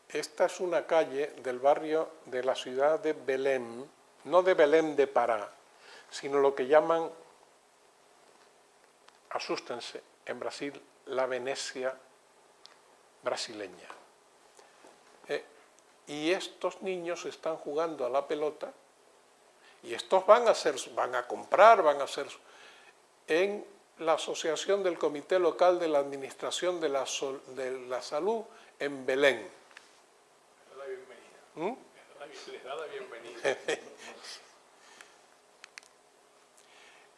esta es una calle del barrio de la ciudad de Belém, no de Belém de Pará, sino lo que llaman, asústense, en Brasil, la Venecia brasileña. Y estos niños están jugando a la pelota, y estos van a comprar, van a ser en la asociación del Comité Local de la Administración de la Salud en Belém. Les da la bienvenida. Les da la bienvenida.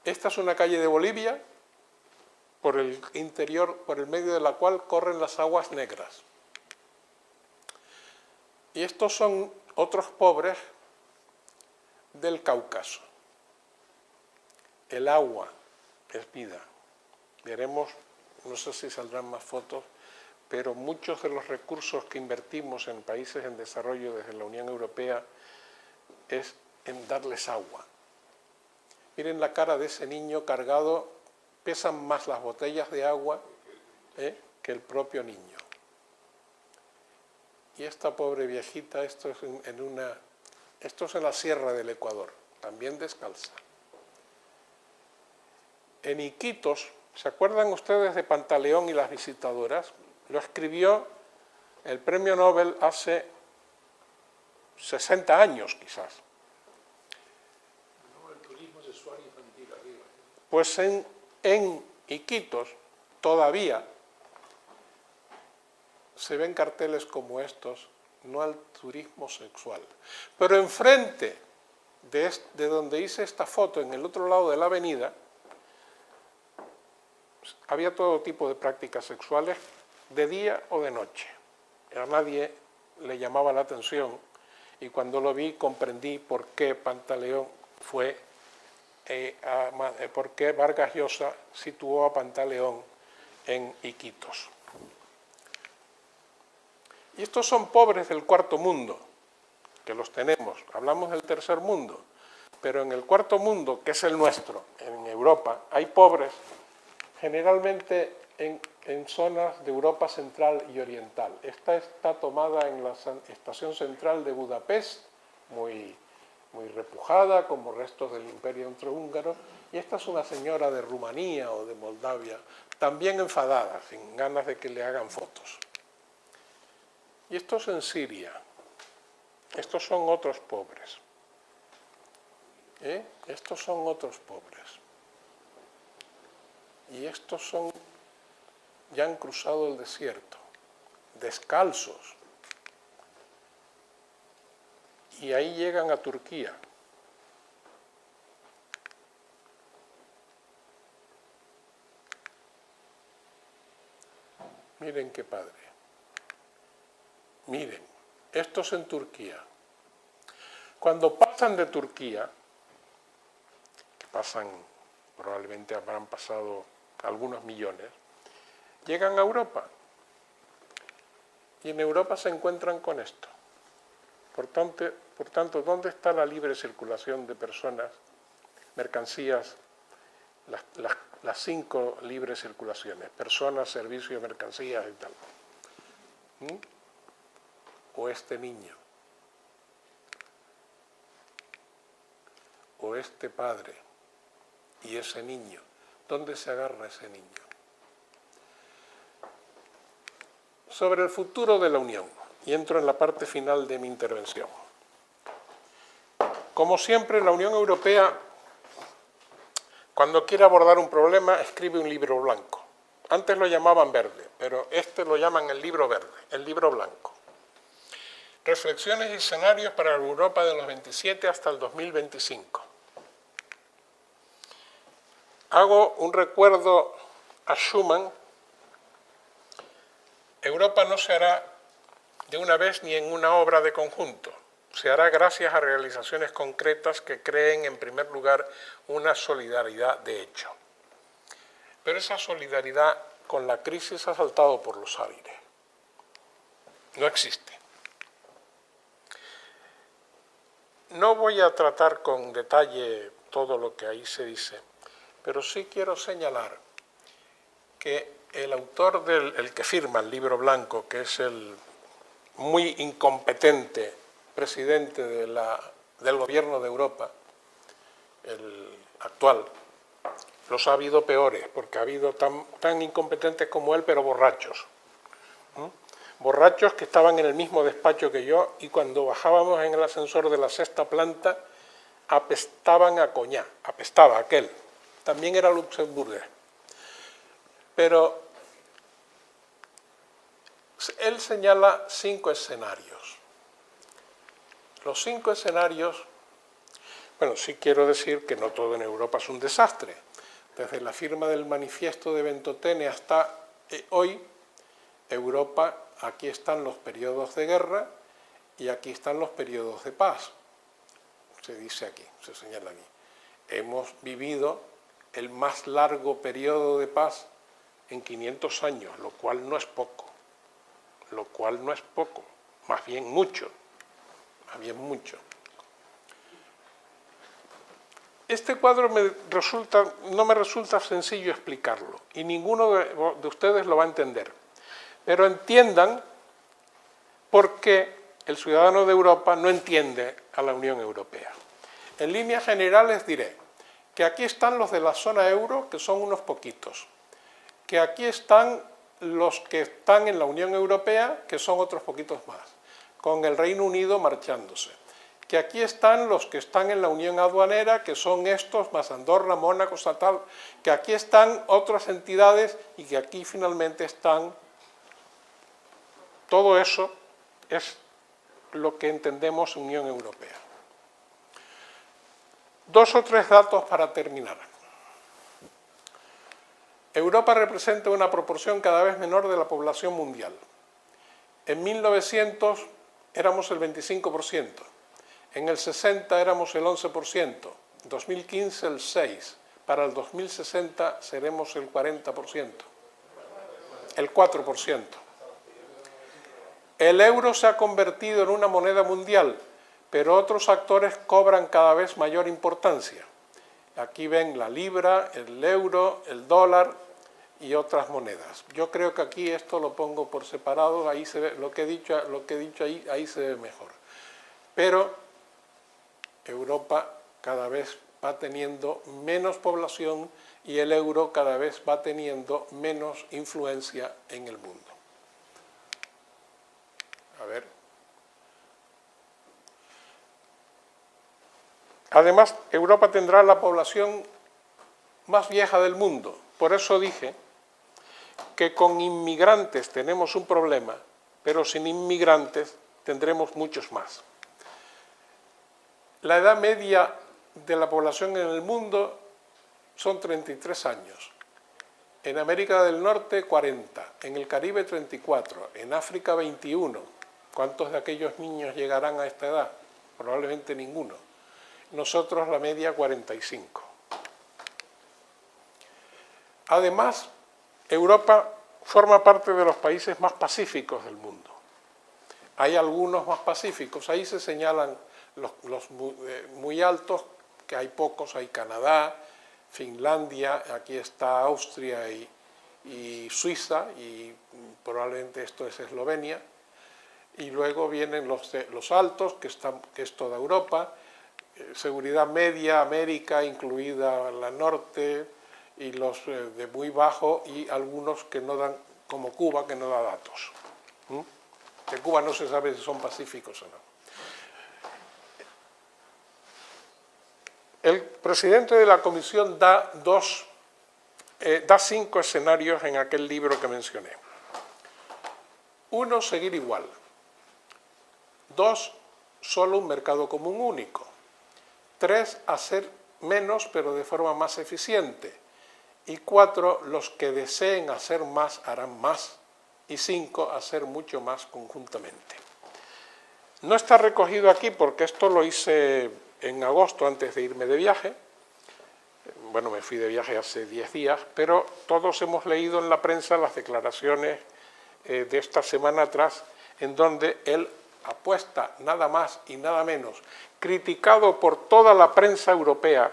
Esta es una calle de Bolivia, por el interior, por el medio de la cual corren las aguas negras. Y estos son otros pobres del Cáucaso. El agua es vida. Veremos, no sé si saldrán más fotos, pero muchos de los recursos que invertimos en países en desarrollo desde la Unión Europea es en darles agua. Miren la cara de ese niño cargado, pesan más las botellas de agua que el propio niño. Y esta pobre viejita, esto es en la sierra del Ecuador, también descalza. En Iquitos, ¿se acuerdan ustedes de Pantaleón y las visitadoras? Lo escribió el premio Nobel hace 60 años quizás. No, el turismo sexual infantil arriba. Pues en Iquitos todavía se ven carteles como estos, no al turismo sexual. Pero enfrente de donde hice esta foto, en el otro lado de la avenida, había todo tipo de prácticas sexuales de día o de noche. A nadie le llamaba la atención y cuando lo vi comprendí por qué Pantaleón por qué Vargas Llosa situó a Pantaleón en Iquitos. Y estos son pobres del cuarto mundo, que los tenemos. Hablamos del tercer mundo, pero en el cuarto mundo, que es el nuestro, en Europa, hay pobres generalmente en zonas de Europa central y oriental. Esta está tomada en la estación central de Budapest, muy repujada, como restos del Imperio Austrohúngaro, y esta es una señora de Rumanía o de Moldavia, también enfadada, sin ganas de que le hagan fotos. Y esto es en Siria. Estos son otros pobres. Estos son otros pobres. Y estos ya han cruzado el desierto, descalzos. Y ahí llegan a Turquía. Miren qué padre. Miren, estos en Turquía. Cuando pasan de Turquía, que pasan, probablemente habrán pasado algunos millones, llegan a Europa. Y en Europa se encuentran con esto. Por tanto, ¿dónde está la libre circulación de personas, mercancías, las 5 libres circulaciones? Personas, servicios, mercancías y tal. O este niño, o este padre y ese niño. ¿Dónde se agarra ese niño? Sobre el futuro de la Unión, y entro en la parte final de mi intervención. Como siempre, la Unión Europea, cuando quiere abordar un problema, escribe un libro blanco. Antes lo llamaban verde, pero este lo llaman el libro verde, el libro blanco. Reflexiones y escenarios para la Europa de los 27 hasta el 2025. hago un recuerdo a Schuman. Europa no se hará de una vez ni en una obra de conjunto. Se hará gracias a realizaciones concretas que creen, en primer lugar, una solidaridad de hecho. Pero esa solidaridad con la crisis ha saltado por los aires. No existe. No voy a tratar con detalle todo lo que ahí se dice, pero sí quiero señalar que el autor el que firma el libro blanco, que es el muy incompetente presidente del gobierno de Europa, el actual, los ha habido peores, porque ha habido tan incompetentes como él, pero borrachos. Borrachos que estaban en el mismo despacho que yo y cuando bajábamos en el ascensor de la 6ª planta apestaban a coñac, apestaba aquel. También era luxemburgués. Pero él señala 5 escenarios. Los 5 escenarios, bueno, sí quiero decir que no todo en Europa es un desastre. Desde la firma del manifiesto de Ventotene hasta hoy, Europa, aquí están los periodos de guerra y aquí están los periodos de paz. Se dice aquí, se señala aquí. Hemos vivido el más largo periodo de paz en 500 años, lo cual no es poco. Lo cual no es poco, más bien mucho. Más bien mucho. Este cuadro no me resulta sencillo explicarlo y ninguno de ustedes lo va a entender. Pero entiendan por qué el ciudadano de Europa no entiende a la Unión Europea. En líneas generales diré que aquí están los de la zona euro, que son unos poquitos, que aquí están los que están en la Unión Europea, que son otros poquitos más, con el Reino Unido marchándose, que aquí están los que están en la Unión Aduanera, que son estos, más Andorra, Mónaco, tal, que aquí están otras entidades y que aquí finalmente están. Todo eso es lo que entendemos Unión Europea. 2 o 3 datos para terminar. Europa representa una proporción cada vez menor de la población mundial. En 1900 éramos el 25%, en el 60 éramos el 11%, en 2015 el 6%, para el 2060 seremos el 40%, el 4%. El euro se ha convertido en una moneda mundial, pero otros actores cobran cada vez mayor importancia. Aquí ven la libra, el euro, el dólar y otras monedas. Yo creo que aquí esto lo pongo por separado, ahí se ve, lo que he dicho ahí se ve mejor. Pero Europa cada vez va teniendo menos población y el euro cada vez va teniendo menos influencia en el mundo. A ver. Además, Europa tendrá la población más vieja del mundo. Por eso dije que con inmigrantes tenemos un problema, pero sin inmigrantes tendremos muchos más. La edad media de la población en el mundo son 33 años. En América del Norte, 40. En el Caribe, 34. En África, 21. ¿Cuántos de aquellos niños llegarán a esta edad? Probablemente ninguno. Nosotros la media 45. Además, Europa forma parte de los países más pacíficos del mundo. Hay algunos más pacíficos, ahí se señalan los muy altos, que hay pocos, hay Canadá, Finlandia, aquí está Austria y Suiza, y probablemente esto es Eslovenia, y luego vienen los altos, que es toda Europa, seguridad media, América, incluida la norte, y los de muy bajo, y algunos que no dan, como Cuba, que no da datos. De Cuba no se sabe si son pacíficos o no. El presidente de la Comisión da 5 escenarios en aquel libro que mencioné. 1, seguir igual. 2, solo un mercado común único. 3, hacer menos pero de forma más eficiente. Y 4, los que deseen hacer más harán más. Y 5, hacer mucho más conjuntamente. No está recogido aquí porque esto lo hice en agosto antes de irme de viaje. Bueno, me fui de viaje hace 10 días, pero todos hemos leído en la prensa las declaraciones de esta semana atrás, en donde él apuesta nada más y nada menos, criticado por toda la prensa europea,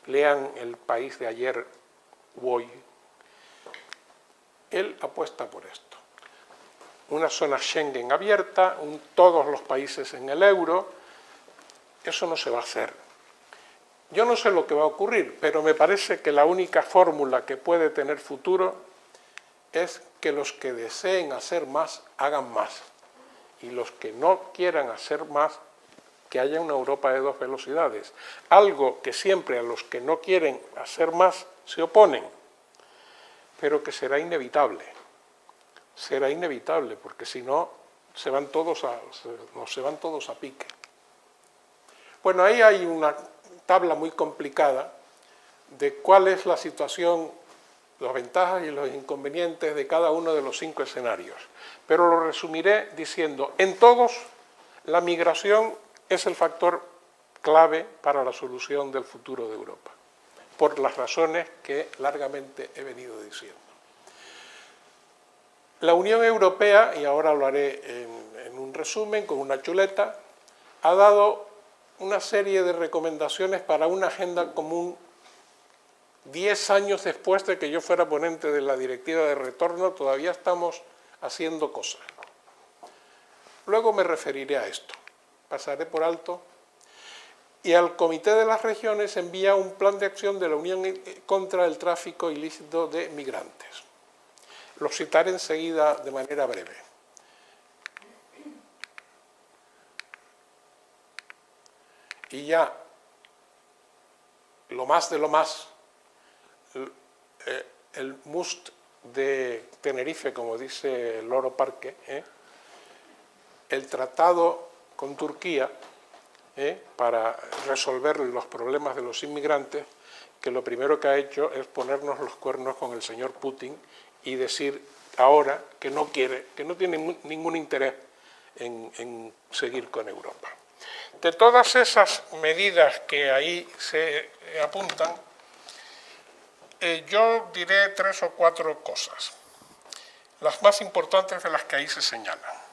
lean El País de ayer u hoy, él apuesta por esto. Una zona Schengen abierta, todos los países en el euro, eso no se va a hacer. Yo no sé lo que va a ocurrir, pero me parece que la única fórmula que puede tener futuro es que los que deseen hacer más, hagan más. Y los que no quieran hacer más, que haya una Europa de 2 velocidades. Algo que siempre a los que no quieren hacer más se oponen, pero que será inevitable. Será inevitable, porque si no, se van todos a pique. Bueno, ahí hay una tabla muy complicada de cuál es la situación, las ventajas y los inconvenientes de cada uno de los 5 escenarios. Pero lo resumiré diciendo, en todos, la migración es el factor clave para la solución del futuro de Europa, por las razones que largamente he venido diciendo. La Unión Europea, y ahora lo haré en un resumen, con una chuleta, ha dado una serie de recomendaciones para una agenda común 10 años después de que yo fuera ponente de la Directiva de Retorno. Todavía estamos haciendo cosas. Luego me referiré a esto. Pasaré por alto. Y al Comité de las Regiones envía un plan de acción de la Unión contra el tráfico ilícito de migrantes. Lo citaré enseguida de manera breve. Y ya, lo más de lo más, el must de Tenerife, como dice Loro Parque, el tratado con Turquía para resolver los problemas de los inmigrantes, que lo primero que ha hecho es ponernos los cuernos con el señor Putin y decir ahora que no quiere, que no tiene ningún interés en seguir con Europa. De todas esas medidas que ahí se apuntan, yo diré 3 o 4 cosas, las más importantes de las que ahí se señalan.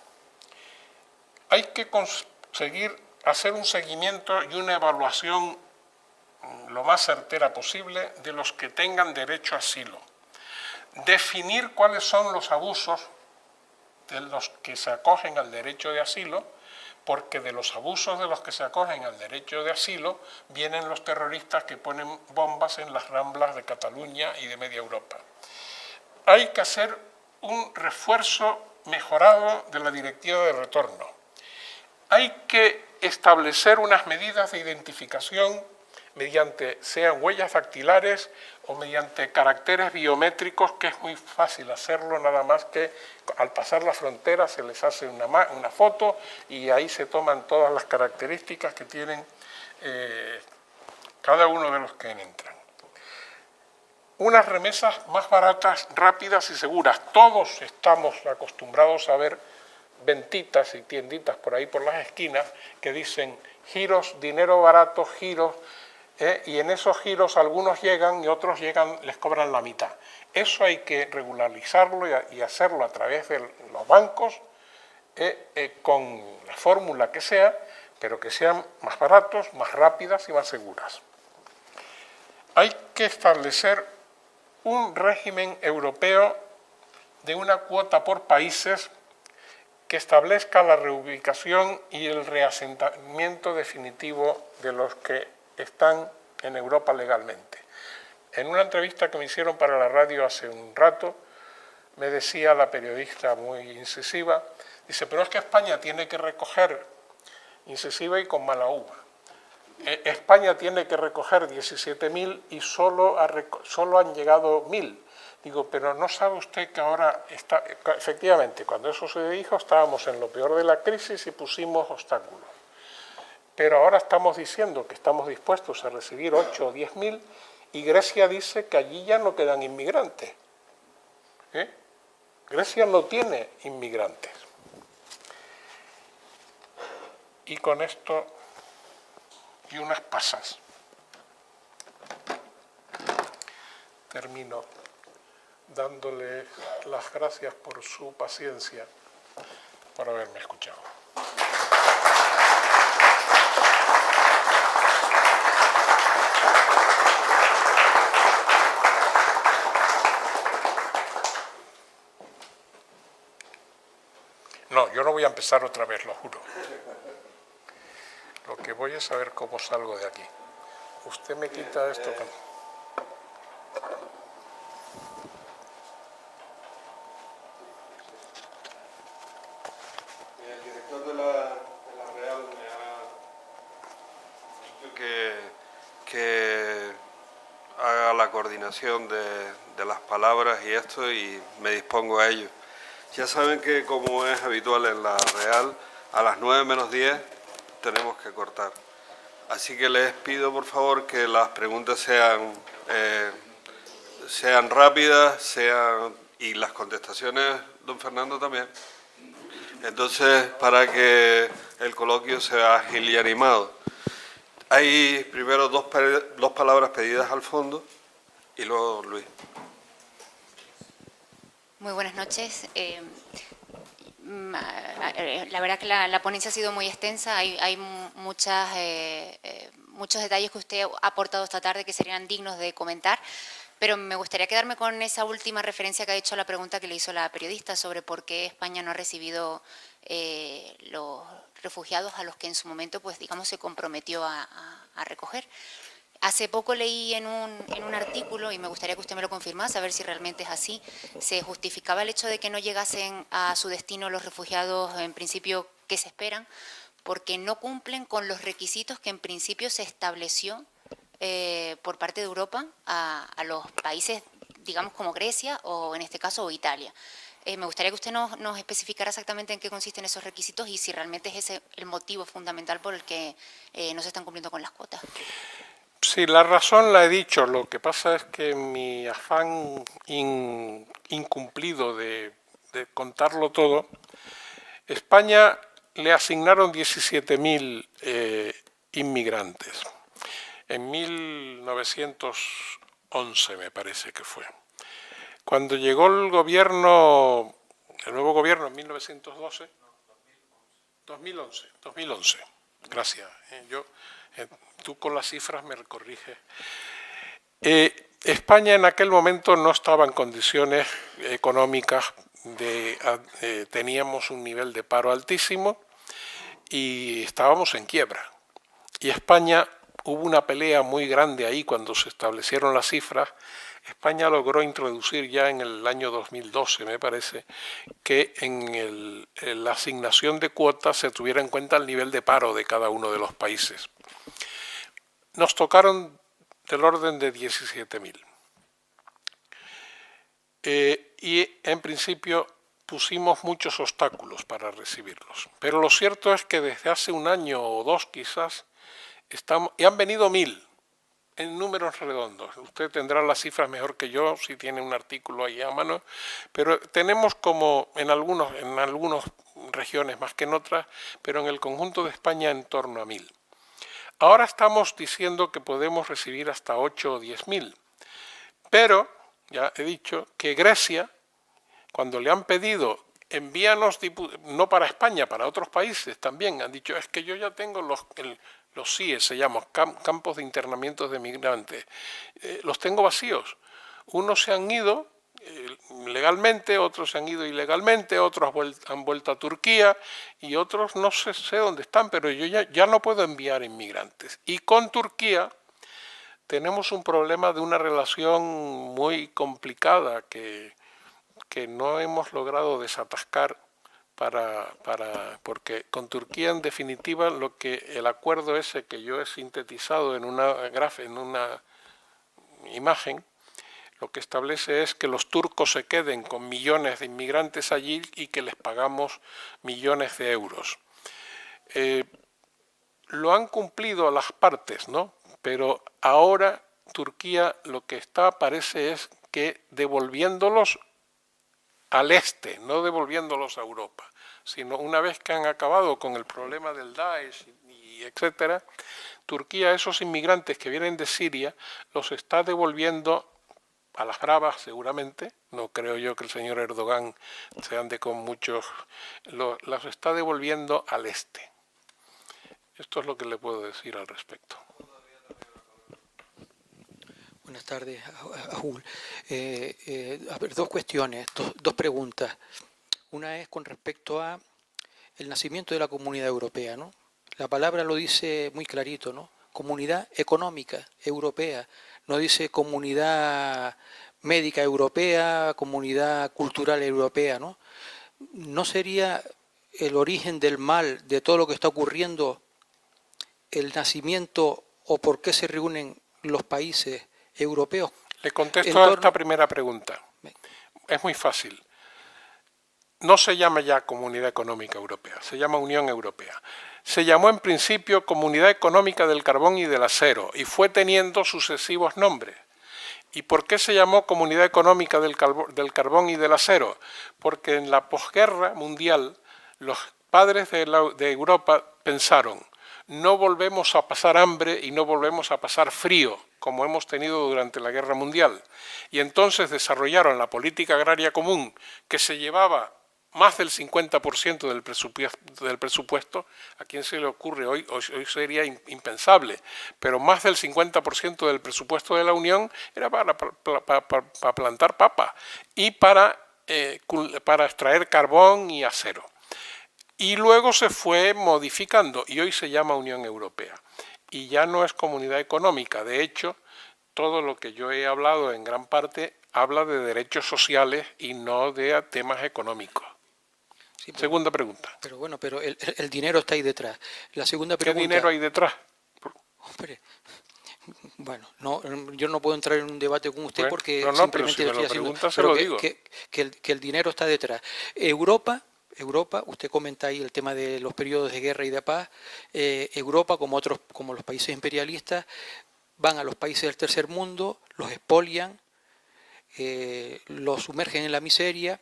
Hay que conseguir hacer un seguimiento y una evaluación lo más certera posible de los que tengan derecho a asilo. Definir cuáles son los abusos de los que se acogen al derecho de asilo, porque de los abusos de los que se acogen al derecho de asilo vienen los terroristas que ponen bombas en las ramblas de Cataluña y de media Europa. Hay que hacer un refuerzo mejorado de la Directiva de Retorno. Hay que establecer unas medidas de identificación mediante, sean huellas dactilares o mediante caracteres biométricos, que es muy fácil hacerlo, nada más que al pasar la frontera se les hace una foto y ahí se toman todas las características que tienen cada uno de los que entran. Unas remesas más baratas, rápidas y seguras. Todos estamos acostumbrados a ver ventitas y tienditas por ahí por las esquinas que dicen giros, dinero barato, giros, y en esos giros algunos llegan y otros llegan, les cobran la mitad. Eso hay que regularizarlo y hacerlo a través de los bancos con la fórmula que sea, pero que sean más baratos, más rápidas y más seguras. Hay que establecer un régimen europeo de una cuota por países que establezca la reubicación y el reasentamiento definitivo de los que están en Europa legalmente. En una entrevista que me hicieron para la radio hace un rato, me decía la periodista muy incisiva, dice, pero es que España tiene que recoger, incisiva y con mala uva, España tiene que recoger 17.000 y solo han llegado 1.000. Digo, pero ¿no sabe usted que ahora está...? Efectivamente, cuando eso se dijo estábamos en lo peor de la crisis y pusimos obstáculos. Pero ahora estamos diciendo que estamos dispuestos a recibir 8 o 10.000 y Grecia dice que allí ya no quedan inmigrantes. Grecia no tiene inmigrantes. Y con esto y unas pasas termino dándole las gracias por su paciencia, por haberme escuchado. No, yo no voy a empezar otra vez, lo juro. Lo que voy es saber cómo salgo de aquí. Usted me quita esto. El director de la Real me ha dicho que haga la coordinación de las palabras y esto, y me dispongo a ello. Ya saben que, como es habitual en la Real, a las 9 menos 10 tenemos que cortar. Así que les pido, por favor, que las preguntas sean rápidas, y las contestaciones, don Fernando, también. Entonces, para que el coloquio sea ágil y animado. Hay primero dos palabras pedidas al fondo y luego Luis. Muy buenas noches. La verdad que la ponencia ha sido muy extensa. Hay muchos detalles que usted ha aportado esta tarde que serían dignos de comentar, pero me gustaría quedarme con esa última referencia que ha hecho a la pregunta que le hizo la periodista sobre por qué España no ha recibido los refugiados a los que en su momento, pues digamos, se comprometió a recoger. Hace poco leí en un artículo, y me gustaría que usted me lo confirmase, a ver si realmente es así, se justificaba el hecho de que no llegasen a su destino los refugiados, en principio, que se esperan, porque no cumplen con los requisitos que en principio se estableció por parte de Europa a los países, digamos, como Grecia o, en este caso, o Italia. Me gustaría que usted nos especificara exactamente en qué consisten esos requisitos y si realmente es ese el motivo fundamental por el que no se están cumpliendo con las cuotas. Sí, la razón la he dicho. Lo que pasa es que mi afán incumplido de contarlo todo, España le asignaron 17.000 inmigrantes. En 1911 me parece que fue. Cuando llegó el nuevo gobierno en 1912, 2011, gracias. Tú con las cifras me corriges. España en aquel momento no estaba en condiciones económicas, teníamos un nivel de paro altísimo y estábamos en quiebra. Y España, hubo una pelea muy grande ahí cuando se establecieron las cifras. España logró introducir ya en el año 2012, me parece, que en la asignación de cuotas se tuviera en cuenta el nivel de paro de cada uno de los países. Nos tocaron del orden de 17.000. Y en principio pusimos muchos obstáculos para recibirlos. Pero lo cierto es que desde hace un año o dos quizás, y han venido 1.000 en números redondos. Usted tendrá las cifras mejor que yo si tiene un artículo ahí a mano, pero tenemos como en algunas regiones más que en otras, pero en el conjunto de España en torno a 1.000. Ahora estamos diciendo que podemos recibir hasta 8 o 10.000, pero ya he dicho que Grecia, cuando le han pedido envíanos, no para España, para otros países también, han dicho, es que yo ya tengo los CIE, se llaman, campos de internamiento de migrantes, los tengo vacíos. Unos se han ido legalmente, otros se han ido ilegalmente, otros han vuelto a Turquía y otros no sé dónde están, pero yo ya no puedo enviar inmigrantes. Y con Turquía tenemos un problema de una relación muy complicada que no hemos logrado desatascar porque con Turquía en definitiva el acuerdo ese que yo he sintetizado en una imagen, lo que establece es que los turcos se queden con millones de inmigrantes allí y que les pagamos millones de euros. Lo han cumplido las partes, ¿no? Pero ahora Turquía lo que parece es que devolviéndolos al este, no devolviéndolos a Europa, sino una vez que han acabado con el problema del Daesh y etcétera, Turquía, esos inmigrantes que vienen de Siria, los está devolviendo a las bravas seguramente, no creo yo que el señor Erdogan se ande con muchos, las está devolviendo al este. Esto es lo que le puedo decir al respecto. Buenas tardes, Raúl. A ver, dos cuestiones, dos preguntas. Una es con respecto a el nacimiento de la Comunidad Europea, ¿no? La palabra lo dice muy clarito, ¿no? Comunidad Económica Europea, no dice Comunidad Médica Europea, Comunidad Cultural Europea, ¿no? ¿No sería el origen del mal, de todo lo que está ocurriendo, el nacimiento o por qué se reúnen los países europeos? Le contesto a esta primera pregunta. Es muy fácil. No se llama ya Comunidad Económica Europea, se llama Unión Europea. Se llamó en principio Comunidad Económica del Carbón y del Acero y fue teniendo sucesivos nombres. ¿Y por qué se llamó Comunidad Económica del Carbón y del Acero? Porque en la posguerra mundial los padres de Europa pensaron: no volvemos a pasar hambre y no volvemos a pasar frío, como hemos tenido durante la Guerra Mundial. Y entonces desarrollaron la política agraria común, que se llevaba más del 50% del presupuesto. ¿A quién se le ocurre hoy? Hoy sería impensable, pero más del 50% del presupuesto de la Unión era para plantar papa y para extraer carbón y acero. Y luego se fue modificando y hoy se llama Unión Europea. Y ya no es comunidad económica. De hecho, todo lo que yo he hablado en gran parte habla de derechos sociales y no de temas económicos. Sí, segunda pregunta. Pero bueno, pero el dinero está ahí detrás. La segunda pregunta. ¿Qué dinero hay detrás? Hombre, bueno, no, yo no puedo entrar en un debate con usted porque no, simplemente pero si estoy haciendo. Pero digo. Que el dinero está detrás. Europa, usted comenta ahí el tema de los periodos de guerra y de paz. Europa, como los países imperialistas, van a los países del tercer mundo, los expolian, los sumergen en la miseria.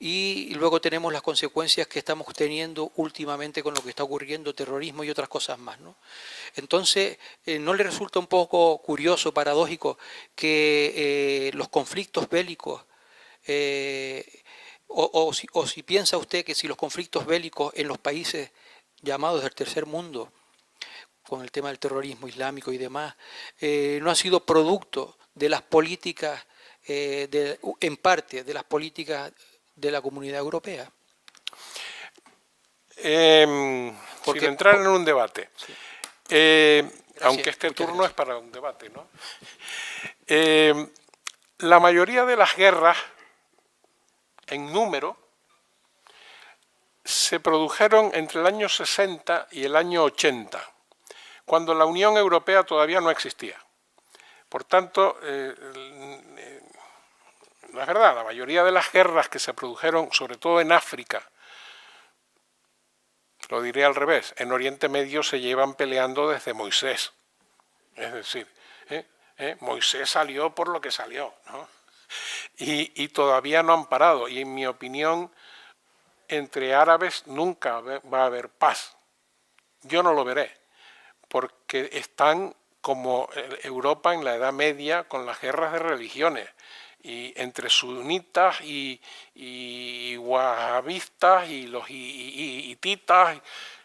Y luego tenemos las consecuencias que estamos teniendo últimamente con lo que está ocurriendo, terrorismo y otras cosas más, ¿no? Entonces, ¿no le resulta un poco curioso, paradójico, que los conflictos bélicos, o si piensa usted que si los conflictos bélicos en los países llamados del tercer mundo, con el tema del terrorismo islámico y demás, no ha sido producto de las políticas, en parte, de las políticas de la Comunidad Europea? Sin entrar en un debate, aunque este turno es para un debate, ¿no? La mayoría de las guerras, en número, se produjeron entre el año 60 y el año 80, cuando la Unión Europea todavía no existía. Por tanto, no es verdad, la mayoría de las guerras que se produjeron, sobre todo en África, lo diré al revés, en Oriente Medio se llevan peleando desde Moisés. Es decir, Moisés salió por lo que salió, ¿no? Y todavía no han parado. Y en mi opinión, entre árabes nunca va a haber paz. Yo no lo veré, porque están como Europa en la Edad Media con las guerras de religiones. Y entre sunitas y wahabistas y los hititas,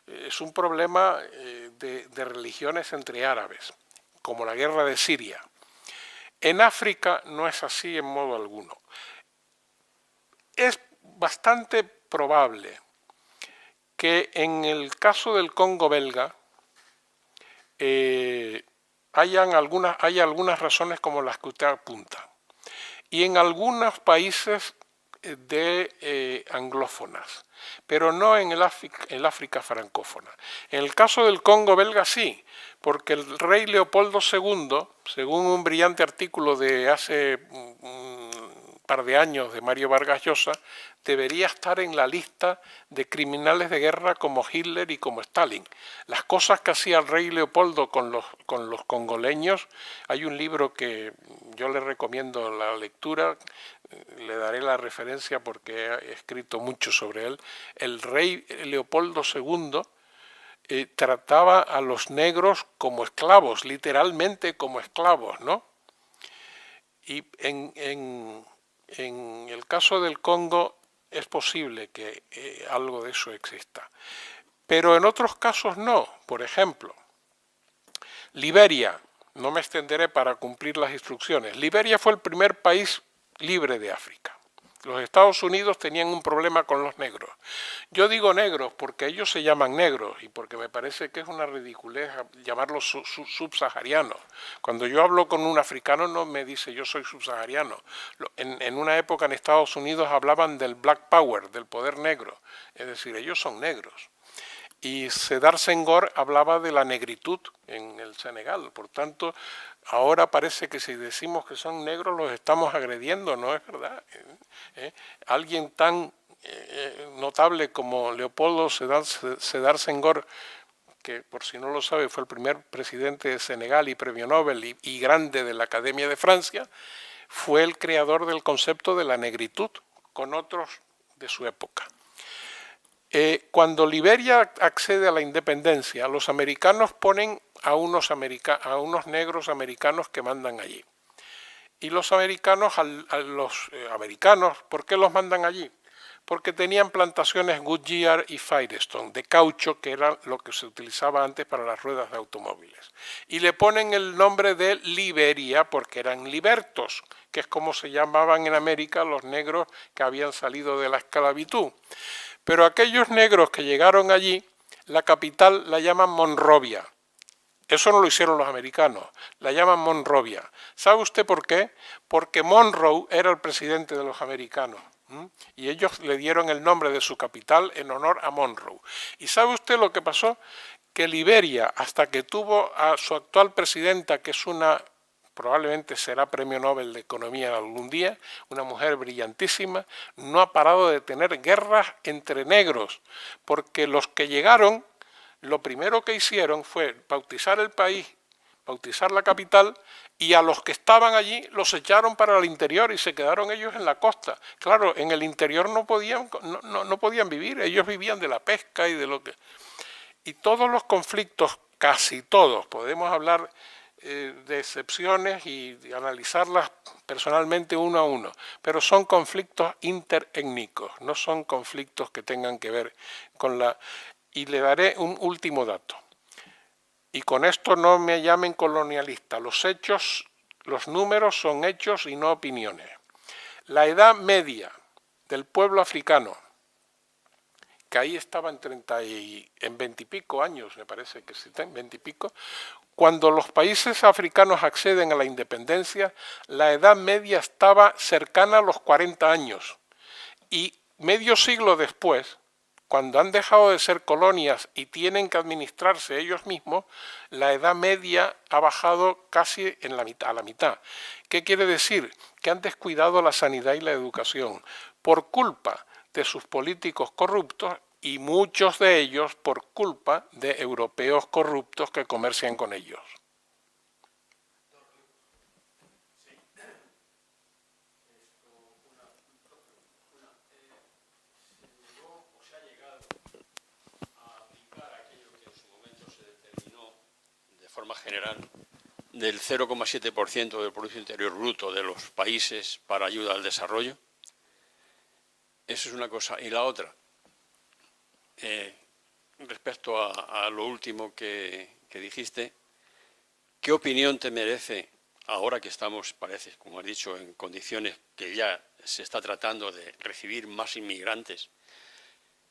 es un problema de religiones entre árabes, como la guerra de Siria. En África no es así en modo alguno. Es bastante probable que en el caso del Congo belga haya algunas razones como las que usted apunta. Y en algunos países anglófonas, pero no en el África francófona. En el caso del Congo belga sí, porque el rey Leopoldo II, según un brillante artículo de hace par de años de Mario Vargas Llosa, debería estar en la lista de criminales de guerra como Hitler y como Stalin. Las cosas que hacía el rey Leopoldo con los congoleños, hay un libro que yo le recomiendo la lectura, le daré la referencia porque he escrito mucho sobre él. El rey Leopoldo II trataba a los negros como esclavos, literalmente como esclavos, ¿no? Y en el caso del Congo es posible que algo de eso exista. Pero en otros casos no. Por ejemplo, Liberia, no me extenderé para cumplir las instrucciones. Liberia fue el primer país libre de África. Los Estados Unidos tenían un problema con los negros. Yo digo negros porque ellos se llaman negros y porque me parece que es una ridiculez llamarlos subsaharianos. Cuando yo hablo con un africano no me dice yo soy subsahariano. En una época en Estados Unidos hablaban del Black Power, del poder negro. Es decir, ellos son negros. Y Sédar Senghor hablaba de la negritud en el Senegal. Por tanto, ahora parece que si decimos que son negros los estamos agrediendo, no es verdad. Alguien tan notable como Leopoldo Sédar Senghor, que por si no lo sabe fue el primer presidente de Senegal y premio Nobel y grande de la Academia de Francia, fue el creador del concepto de la negritud con otros de su época. Cuando Liberia accede a la independencia, los americanos ponen a unos negros americanos que mandan allí. Y los americanos, ¿por qué los mandan allí? Porque tenían plantaciones Goodyear y Firestone, de caucho, que era lo que se utilizaba antes para las ruedas de automóviles. Y le ponen el nombre de Liberia porque eran libertos, que es como se llamaban en América los negros que habían salido de la esclavitud. Pero aquellos negros que llegaron allí, la capital la llaman Monrovia. Eso no lo hicieron los americanos, la llaman Monrovia. ¿Sabe usted por qué? Porque Monroe era el presidente de los americanos. Y ellos le dieron el nombre de su capital en honor a Monroe. ¿Y sabe usted lo que pasó? Que Liberia, hasta que tuvo a su actual presidenta, que es probablemente será premio Nobel de Economía algún día, una mujer brillantísima, no ha parado de tener guerras entre negros, porque los que llegaron, lo primero que hicieron fue bautizar el país, bautizar la capital, y a los que estaban allí los echaron para el interior y se quedaron ellos en la costa. Claro, en el interior no podían vivir, ellos vivían de la pesca y de lo que... Y todos los conflictos, casi todos, podemos hablar de excepciones y analizarlas personalmente uno a uno, pero son conflictos interétnicos, no son conflictos que tengan que ver con la... Y le daré un último dato. Y con esto no me llamen colonialista. Los hechos, los números son hechos y no opiniones. La edad media del pueblo africano, que ahí estaba en 20 y pico años, me parece que sí, 20 y pico, cuando los países africanos acceden a la independencia, la edad media estaba cercana a los 40 años. Y medio siglo después, cuando han dejado de ser colonias y tienen que administrarse ellos mismos, la edad media ha bajado casi a la mitad. ¿Qué quiere decir? Que han descuidado la sanidad y la educación por culpa de sus políticos corruptos y muchos de ellos por culpa de europeos corruptos que comercian con ellos. De forma general, del 0,7% del Producto Interior Bruto de los países para ayuda al desarrollo. Eso es una cosa. Y la otra, respecto a lo último que dijiste, ¿qué opinión te merece, ahora que estamos, parece, como has dicho, en condiciones que ya se está tratando de recibir más inmigrantes,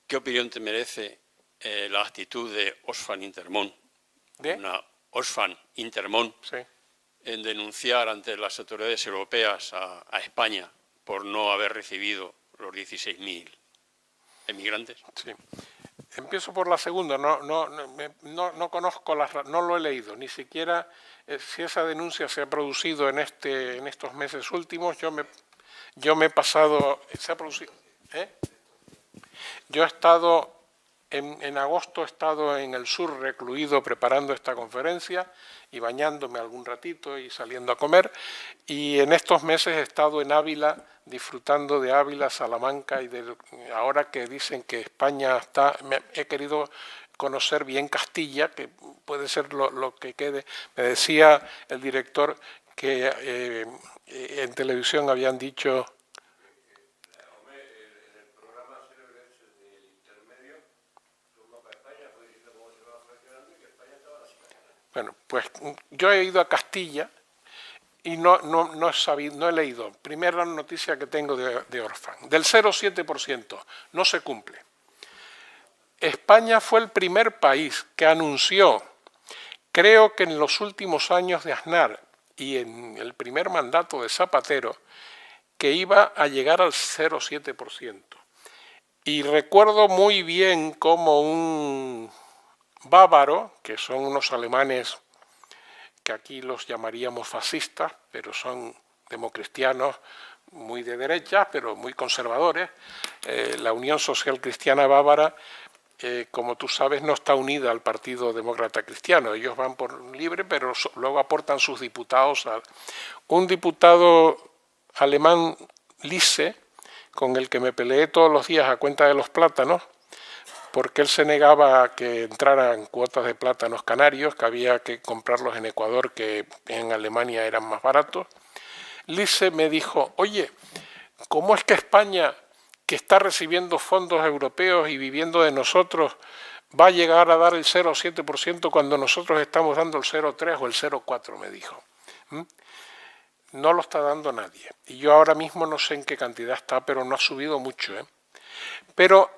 qué opinión te merece la actitud de Oxfam Intermón? Una Oxfam Intermón, Sí. en denunciar ante las autoridades europeas a España por no haber recibido los 16.000 emigrantes. Sí. Empiezo por la segunda. No conozco no lo he leído, ni siquiera si esa denuncia se ha producido en estos meses últimos. Yo me he pasado, se ha producido, Yo he estado, en agosto he estado en el sur recluido preparando esta conferencia y bañándome algún ratito y saliendo a comer, y en estos meses he estado en Ávila, disfrutando de Ávila, Salamanca, y ahora que dicen que España está, he querido conocer bien Castilla, que puede ser lo que quede. Me decía el director que en televisión habían dicho... Bueno, pues yo he ido a Castilla y no he leído. Primera noticia que tengo de Orfan. Del 0,7% no se cumple. España fue el primer país que anunció, creo que en los últimos años de Aznar y en el primer mandato de Zapatero, que iba a llegar al 0,7%. Y recuerdo muy bien cómo un bávaro, que son unos alemanes que aquí los llamaríamos fascistas, pero son democristianos muy de derecha, pero muy conservadores. La Unión Social Cristiana Bávara, como tú sabes, no está unida al Partido Demócrata Cristiano. Ellos van por libre, pero luego aportan sus diputados. Un diputado alemán, Lisse, con el que me peleé todos los días a cuenta de los plátanos, porque él se negaba a que entraran cuotas de plátanos canarios, que había que comprarlos en Ecuador, que en Alemania eran más baratos. Lisse me dijo, oye, ¿cómo es que España, que está recibiendo fondos europeos y viviendo de nosotros, va a llegar a dar el 0,7% cuando nosotros estamos dando el 0,3 o el 0,4, me dijo? No lo está dando nadie. Y yo ahora mismo no sé en qué cantidad está, pero no ha subido mucho. Pero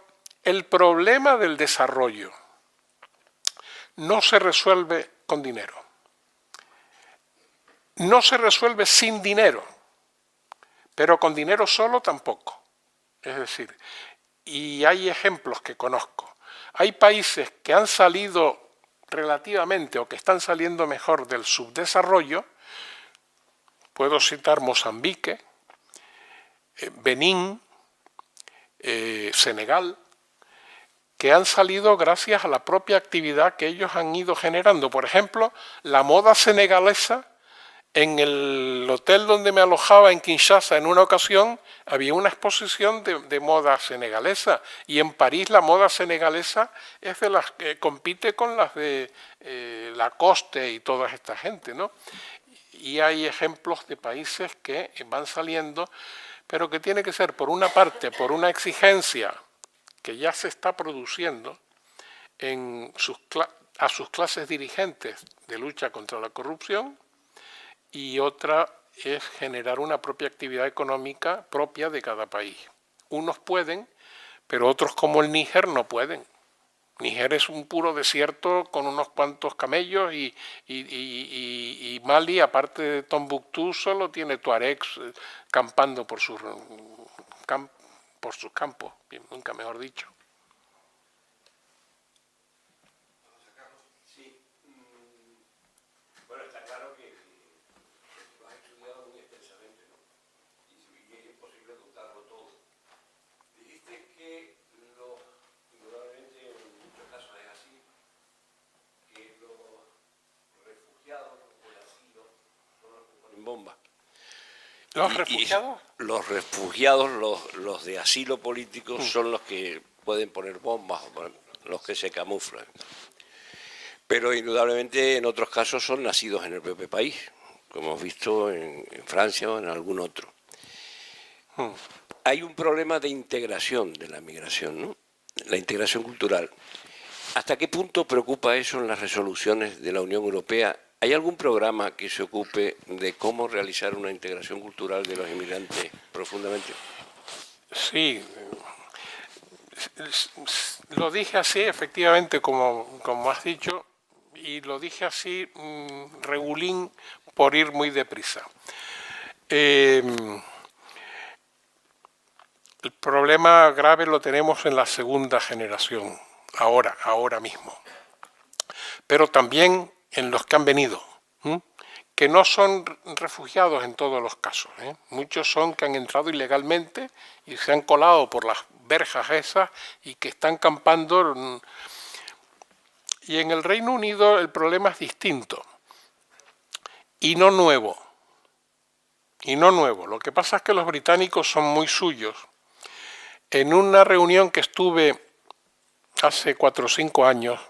el problema del desarrollo no se resuelve con dinero. No se resuelve sin dinero, pero con dinero solo tampoco. Es decir, y hay ejemplos que conozco. Hay países que han salido relativamente o que están saliendo mejor del subdesarrollo. Puedo citar Mozambique, Benín, Senegal, que han salido gracias a la propia actividad que ellos han ido generando. Por ejemplo, la moda senegalesa, en el hotel donde me alojaba en Kinshasa en una ocasión, había una exposición de moda senegalesa, y en París la moda senegalesa es de las que compite con las de Lacoste y toda esta gente, ¿no? Y hay ejemplos de países que van saliendo, pero que tiene que ser, por una parte, por una exigencia que ya se está produciendo a sus clases dirigentes de lucha contra la corrupción, y otra es generar una propia actividad económica propia de cada país. Unos pueden, pero otros, como el Níger, no pueden. Níger es un puro desierto con unos cuantos camellos, y Mali, aparte de Tombuctú, solo tiene tuaregs campando por sus campos, nunca mejor dicho. Sí, bueno, está claro que lo has estudiado muy extensamente, ¿no? Y es imposible contarlo todo. Dijiste que indudablemente en muchos casos es así, que los refugiados o el asilo son los que ponen bombas. ¿Los refugiados? Los refugiados, los de asilo político, son los que pueden poner bombas, los que se camuflan. Pero indudablemente en otros casos son nacidos en el propio país, como hemos visto en Francia o en algún otro. Hay un problema de integración de la migración, ¿no? La integración cultural. ¿Hasta qué punto preocupa eso en las resoluciones de la Unión Europea? ¿Hay algún programa que se ocupe de cómo realizar una integración cultural de los inmigrantes profundamente? Sí, lo dije así, efectivamente, como has dicho, y lo dije así, regulín, por ir muy deprisa. El problema grave lo tenemos en la segunda generación, ahora mismo, pero también en los que han venido, que no son refugiados en todos los casos, ¿eh? Muchos son que han entrado ilegalmente y se han colado por las verjas esas y que están campando. Y en el Reino Unido el problema es distinto y no nuevo. Lo que pasa es que los británicos son muy suyos. En una reunión que estuve hace 4 o 5 años,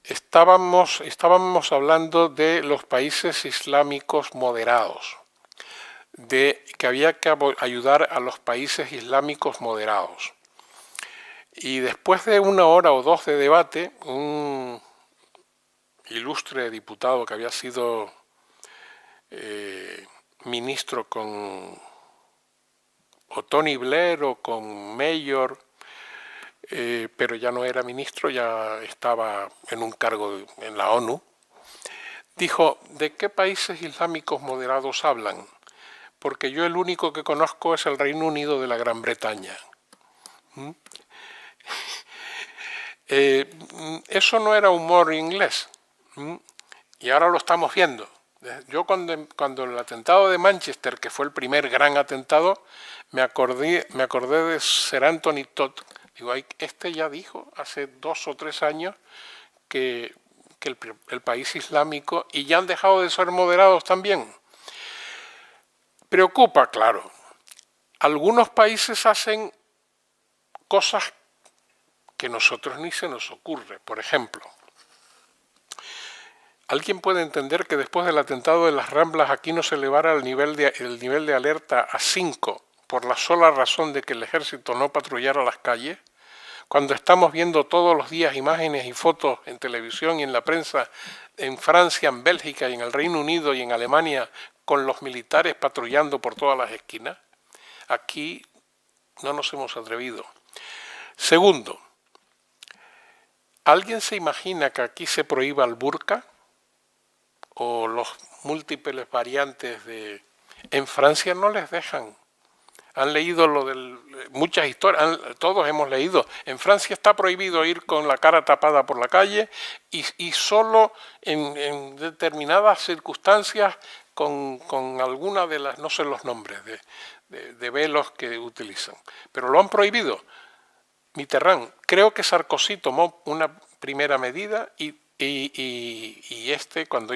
estábamos hablando de los países islámicos moderados, de que había que ayudar a los países islámicos moderados. Y después de 1 hora o 2 de debate, un ilustre diputado que había sido ministro con o Tony Blair o con Mayor, pero ya no era ministro, ya estaba en un cargo en la ONU, dijo: ¿de qué países islámicos moderados hablan? Porque yo el único que conozco es el Reino Unido de la Gran Bretaña. Eso no era humor inglés, y ahora lo estamos viendo. Yo cuando el atentado de Manchester, que fue el primer gran atentado, me acordé de Sir Anthony Todd. Digo, este ya dijo hace 2 o 3 años que el país islámico, y ya han dejado de ser moderados también. Preocupa, claro. Algunos países hacen cosas que nosotros ni se nos ocurre. Por ejemplo, ¿alguien puede entender que después del atentado de las Ramblas aquí no se elevara el nivel de alerta a 5 por la sola razón de que el ejército no patrullara las calles? Cuando estamos viendo todos los días imágenes y fotos en televisión y en la prensa en Francia, en Bélgica y en el Reino Unido y en Alemania con los militares patrullando por todas las esquinas, aquí no nos hemos atrevido. Segundo, ¿alguien se imagina que aquí se prohíba el burka o los múltiples variantes de...? En Francia no les dejan. Han leído muchas historias, todos hemos leído. En Francia está prohibido ir con la cara tapada por la calle y solo en determinadas circunstancias con alguna de las, no sé los nombres, de velos que utilizan. Pero lo han prohibido. Mitterrand, creo que Sarkozy tomó una primera medida y cuando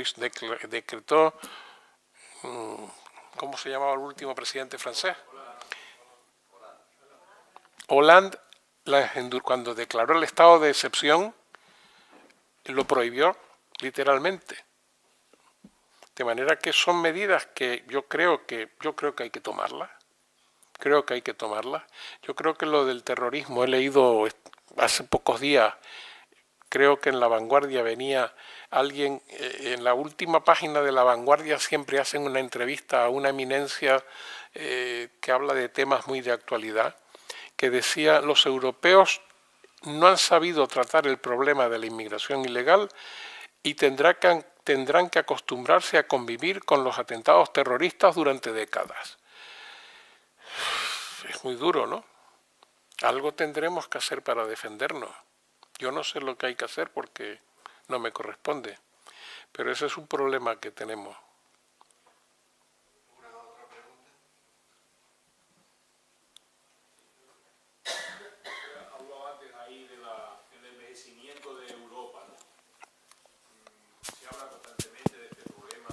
decretó, ¿cómo se llamaba el último presidente francés? Hollande, cuando declaró el estado de excepción, lo prohibió literalmente. De manera que son medidas que yo creo que hay que tomarlas. Yo creo que lo del terrorismo, he leído hace pocos días, creo que en La Vanguardia venía alguien, en la última página de La Vanguardia siempre hacen una entrevista a una eminencia que habla de temas muy de actualidad, que decía: los europeos no han sabido tratar el problema de la inmigración ilegal y tendrán que acostumbrarse a convivir con los atentados terroristas durante décadas. Es muy duro, ¿no? Algo tendremos que hacer para defendernos. Yo no sé lo que hay que hacer porque no me corresponde, pero ese es un problema que tenemos. Habló antes ahí del envejecimiento de Europa, ¿no? Se habla constantemente de este problema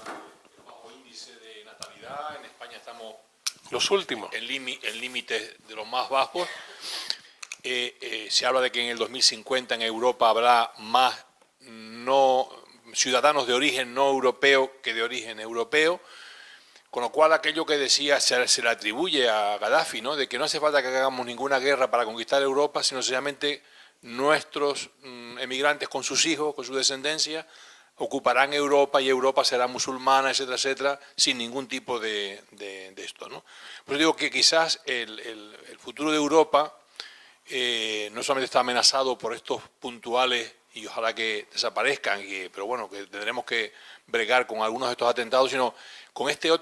del bajo índice de natalidad. En España estamos Los últimos. en límites de los más bajos. Se habla de que en el 2050 en Europa habrá más ciudadanos de origen no europeo que de origen europeo, con lo cual aquello que decía se le atribuye a Gaddafi, ¿no? De que no hace falta que hagamos ninguna guerra para conquistar Europa, sino sencillamente nuestros emigrantes con sus hijos, con su descendencia, ocuparán Europa y Europa será musulmana, etcétera, etcétera, sin ningún tipo de esto, ¿no? Pues digo que quizás el futuro de Europa no solamente está amenazado por estos puntuales, y ojalá que desaparezcan, pero bueno, que tendremos que bregar con algunos de estos atentados, sino con esta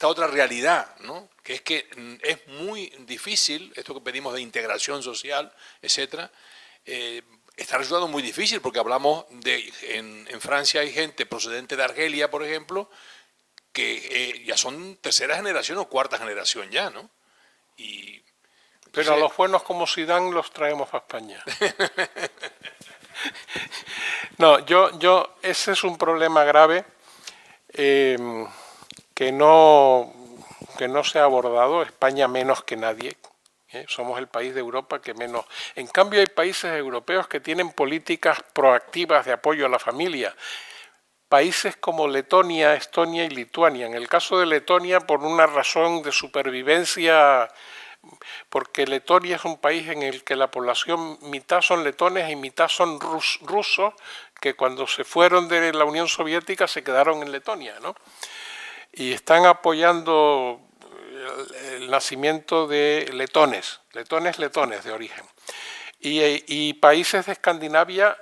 otra realidad, ¿no? Que es que es muy difícil, esto que pedimos de integración social, etcétera, está resultando muy difícil porque hablamos de, en Francia hay gente procedente de Argelia, por ejemplo, que ya son tercera generación o cuarta generación ya, ¿no? Y Pero a los buenos como Zidane los traemos a España. No, ese es un problema grave que no se ha abordado, España menos que nadie. Somos el país de Europa que menos. En cambio, hay países europeos que tienen políticas proactivas de apoyo a la familia. Países como Letonia, Estonia y Lituania. En el caso de Letonia, por una razón de supervivencia, porque Letonia es un país en el que la población mitad son letones y mitad son rusos, que cuando se fueron de la Unión Soviética se quedaron en Letonia, ¿no? Y están apoyando el nacimiento de letones de origen. Y países de Escandinavia,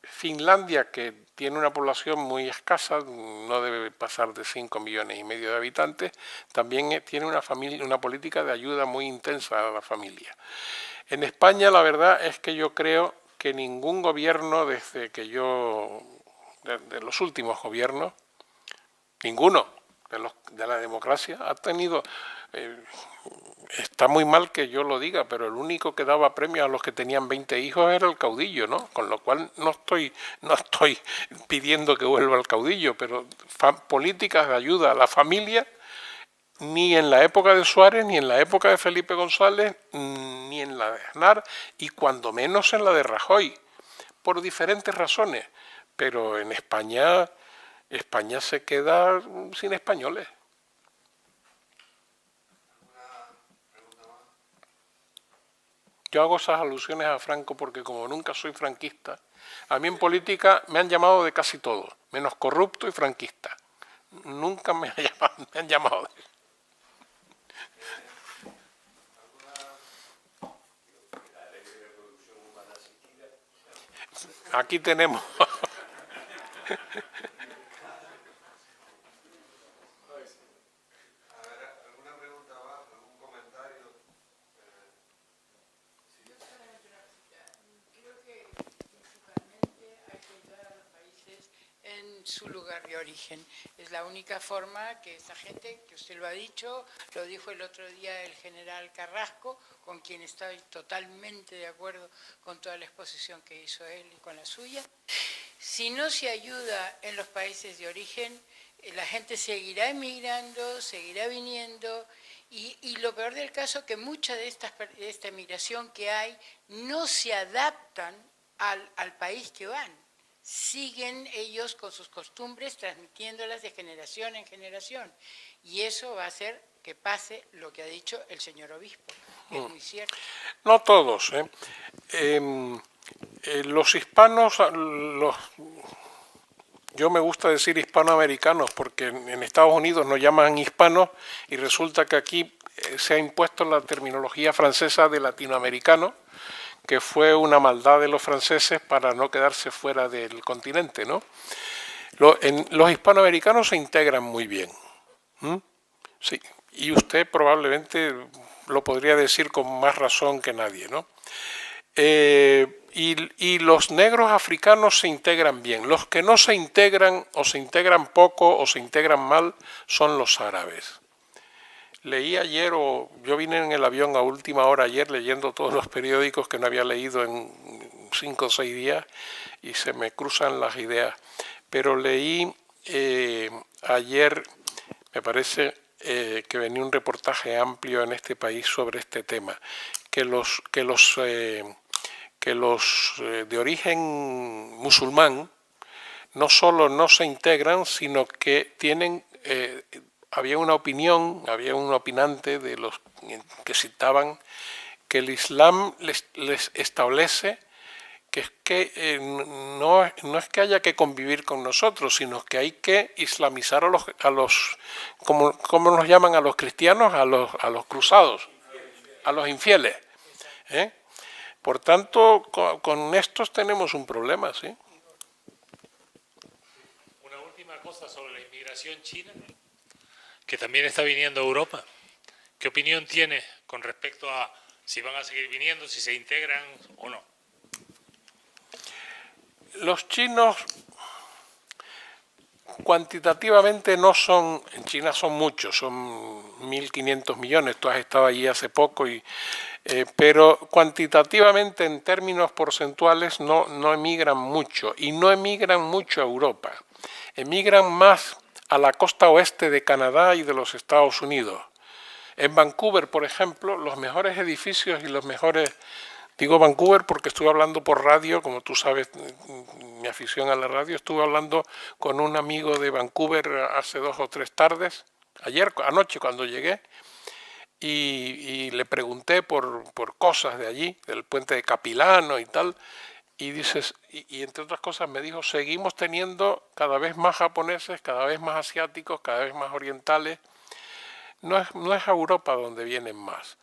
Finlandia, que tiene una población muy escasa, no debe pasar de 5,5 millones de habitantes, también tiene una política de ayuda muy intensa a la familia. En España la verdad es que yo creo que ningún gobierno de los últimos gobiernos, ninguno de la democracia ha tenido, está muy mal que yo lo diga, pero el único que daba premios a los que tenían 20 hijos era el caudillo, ¿no? Con lo cual no estoy pidiendo que vuelva el caudillo, pero políticas de ayuda a la familia, ni en la época de Suárez, ni en la época de Felipe González, ni en la de Aznar, y cuando menos en la de Rajoy, por diferentes razones. Pero en España se queda sin españoles. Yo hago esas alusiones a Franco porque como nunca soy franquista, a mí en política me han llamado de casi todo, menos corrupto y franquista. Nunca me han llamado de eso. Aquí tenemos... en su lugar de origen. Es la única forma que esa gente, que usted lo ha dicho, lo dijo el otro día el general Carrasco, con quien estoy totalmente de acuerdo con toda la exposición que hizo él y con la suya. Si no se ayuda en los países de origen, la gente seguirá emigrando, seguirá viniendo, y lo peor del caso que mucha de esta emigración que hay no se adaptan al país que van. Siguen ellos con sus costumbres, transmitiéndolas de generación en generación. Y eso va a hacer que pase lo que ha dicho el señor obispo, que es muy cierto. No todos. Los hispanos, yo me gusta decir hispanoamericanos, porque en Estados Unidos nos llaman hispanos y resulta que aquí se ha impuesto la terminología francesa de latinoamericano, que fue una maldad de los franceses para no quedarse fuera del continente, ¿no? Los hispanoamericanos se integran muy bien. Sí, y usted probablemente lo podría decir con más razón que nadie, ¿no? Y los negros africanos se integran bien. Los que no se integran, o se integran poco, o se integran mal, son los árabes. Leí ayer, yo vine en el avión a última hora ayer leyendo todos los periódicos que no había leído en 5 o 6 días y se me cruzan las ideas. Pero leí ayer, me parece que venía un reportaje amplio en este país sobre este tema, que los de origen musulmán no solo no se integran, sino que tienen... había un opinante de los que citaban que el Islam les establece que no es que haya que convivir con nosotros, sino que hay que islamizar a los ¿cómo nos llaman a los cristianos? A los cruzados, a los infieles. Por tanto, con estos tenemos un problema, ¿sí? Una última cosa sobre la inmigración china, que también está viniendo a Europa. ¿Qué opinión tiene con respecto a si van a seguir viniendo, si se integran o no? Los chinos cuantitativamente no son, en China son muchos, son 1.500 millones, tú has estado allí hace poco, pero cuantitativamente en términos porcentuales no emigran mucho, y no emigran mucho a Europa, emigran más a la costa oeste de Canadá y de los Estados Unidos. En Vancouver, por ejemplo, los mejores edificios y los mejores... Digo Vancouver porque estuve hablando por radio, como tú sabes, mi afición a la radio, estuve hablando con un amigo de Vancouver hace 2 o 3 tardes, anoche cuando llegué, y le pregunté por cosas de allí, del puente de Capilano y tal, y dices, y entre otras cosas me dijo, seguimos teniendo cada vez más japoneses, cada vez más asiáticos, cada vez más orientales. No es a Europa donde vienen más.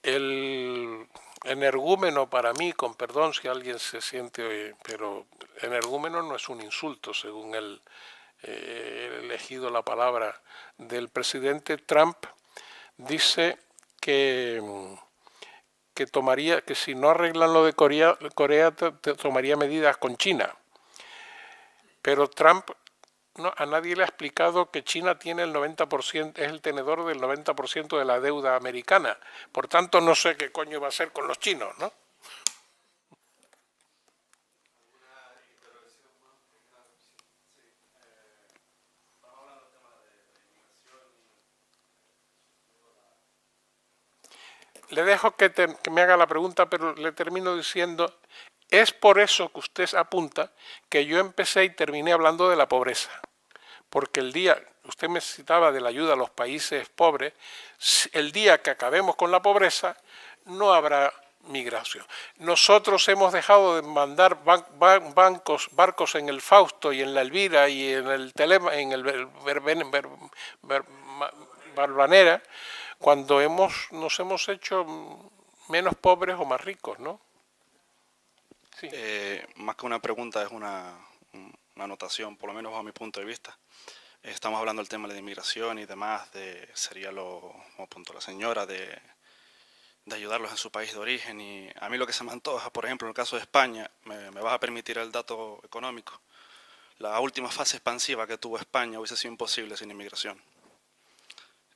El energúmeno para mí, con perdón si alguien se siente, pero energúmeno no es un insulto, según él he elegido la palabra del presidente Trump, dice que si no arreglan lo de Corea tomaría medidas con China. Pero Trump a nadie le ha explicado que China tiene el 90%, es el tenedor del 90% de la deuda americana. Por tanto, no sé qué coño va a hacer con los chinos, ¿no? Le dejo que me haga la pregunta, pero le termino diciendo, es por eso que usted apunta que yo empecé y terminé hablando de la pobreza. Porque el día, usted me citaba de la ayuda a los países pobres, el día que acabemos con la pobreza, no habrá migración. Nosotros hemos dejado de mandar barcos en el Fausto y en la Elvira y en el Barbanera, cuando nos hemos hecho menos pobres o más ricos, ¿no? Sí. Más que una pregunta, es una anotación, por lo menos bajo mi punto de vista. Estamos hablando del tema de la inmigración y demás, sería como punto la señora, de ayudarlos en su país de origen. Y a mí lo que se me antoja, por ejemplo, en el caso de España, me vas a permitir el dato económico, la última fase expansiva que tuvo España hubiese sido imposible sin inmigración.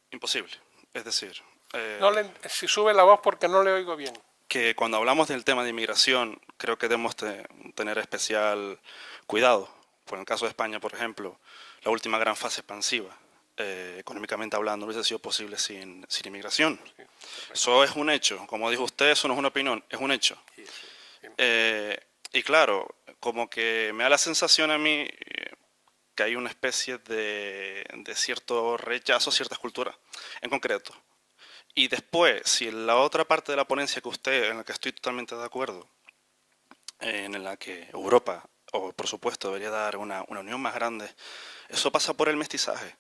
Imposible. Es decir... si sube la voz porque no le oigo bien. Que cuando hablamos del tema de inmigración, creo que debemos tener especial cuidado. Por el caso de España, por ejemplo, la última gran fase expansiva, económicamente hablando, no hubiese sido posible sin inmigración. Eso es un hecho. Como dijo usted, eso no es una opinión, es un hecho. Y claro, como que me da la sensación a mí que hay una especie de cierto rechazo a ciertas culturas, en concreto. Y después, si la otra parte de la ponencia que usted, en la que estoy totalmente de acuerdo, en la que Europa, o por supuesto, debería dar una unión más grande, eso pasa por el mestizaje.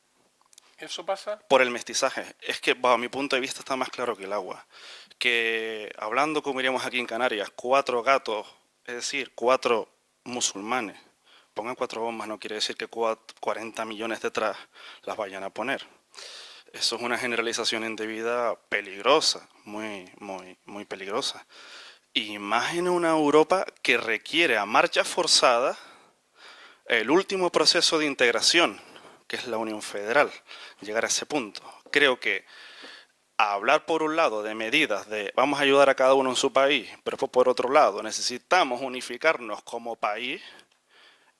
¿Eso pasa? Por el mestizaje. Es que, bajo mi punto de vista, está más claro que el agua. Que hablando como diríamos aquí en Canarias, 4 gatos, es decir, 4 musulmanes, pongan 4 bombas, no quiere decir que 40 millones detrás las vayan a poner. Eso es una generalización indebida peligrosa, muy peligrosa. Y más en una Europa que requiere a marcha forzada el último proceso de integración, que es la Unión Federal, llegar a ese punto. Creo que hablar por un lado de medidas de vamos a ayudar a cada uno en su país, pero por otro lado necesitamos unificarnos como país,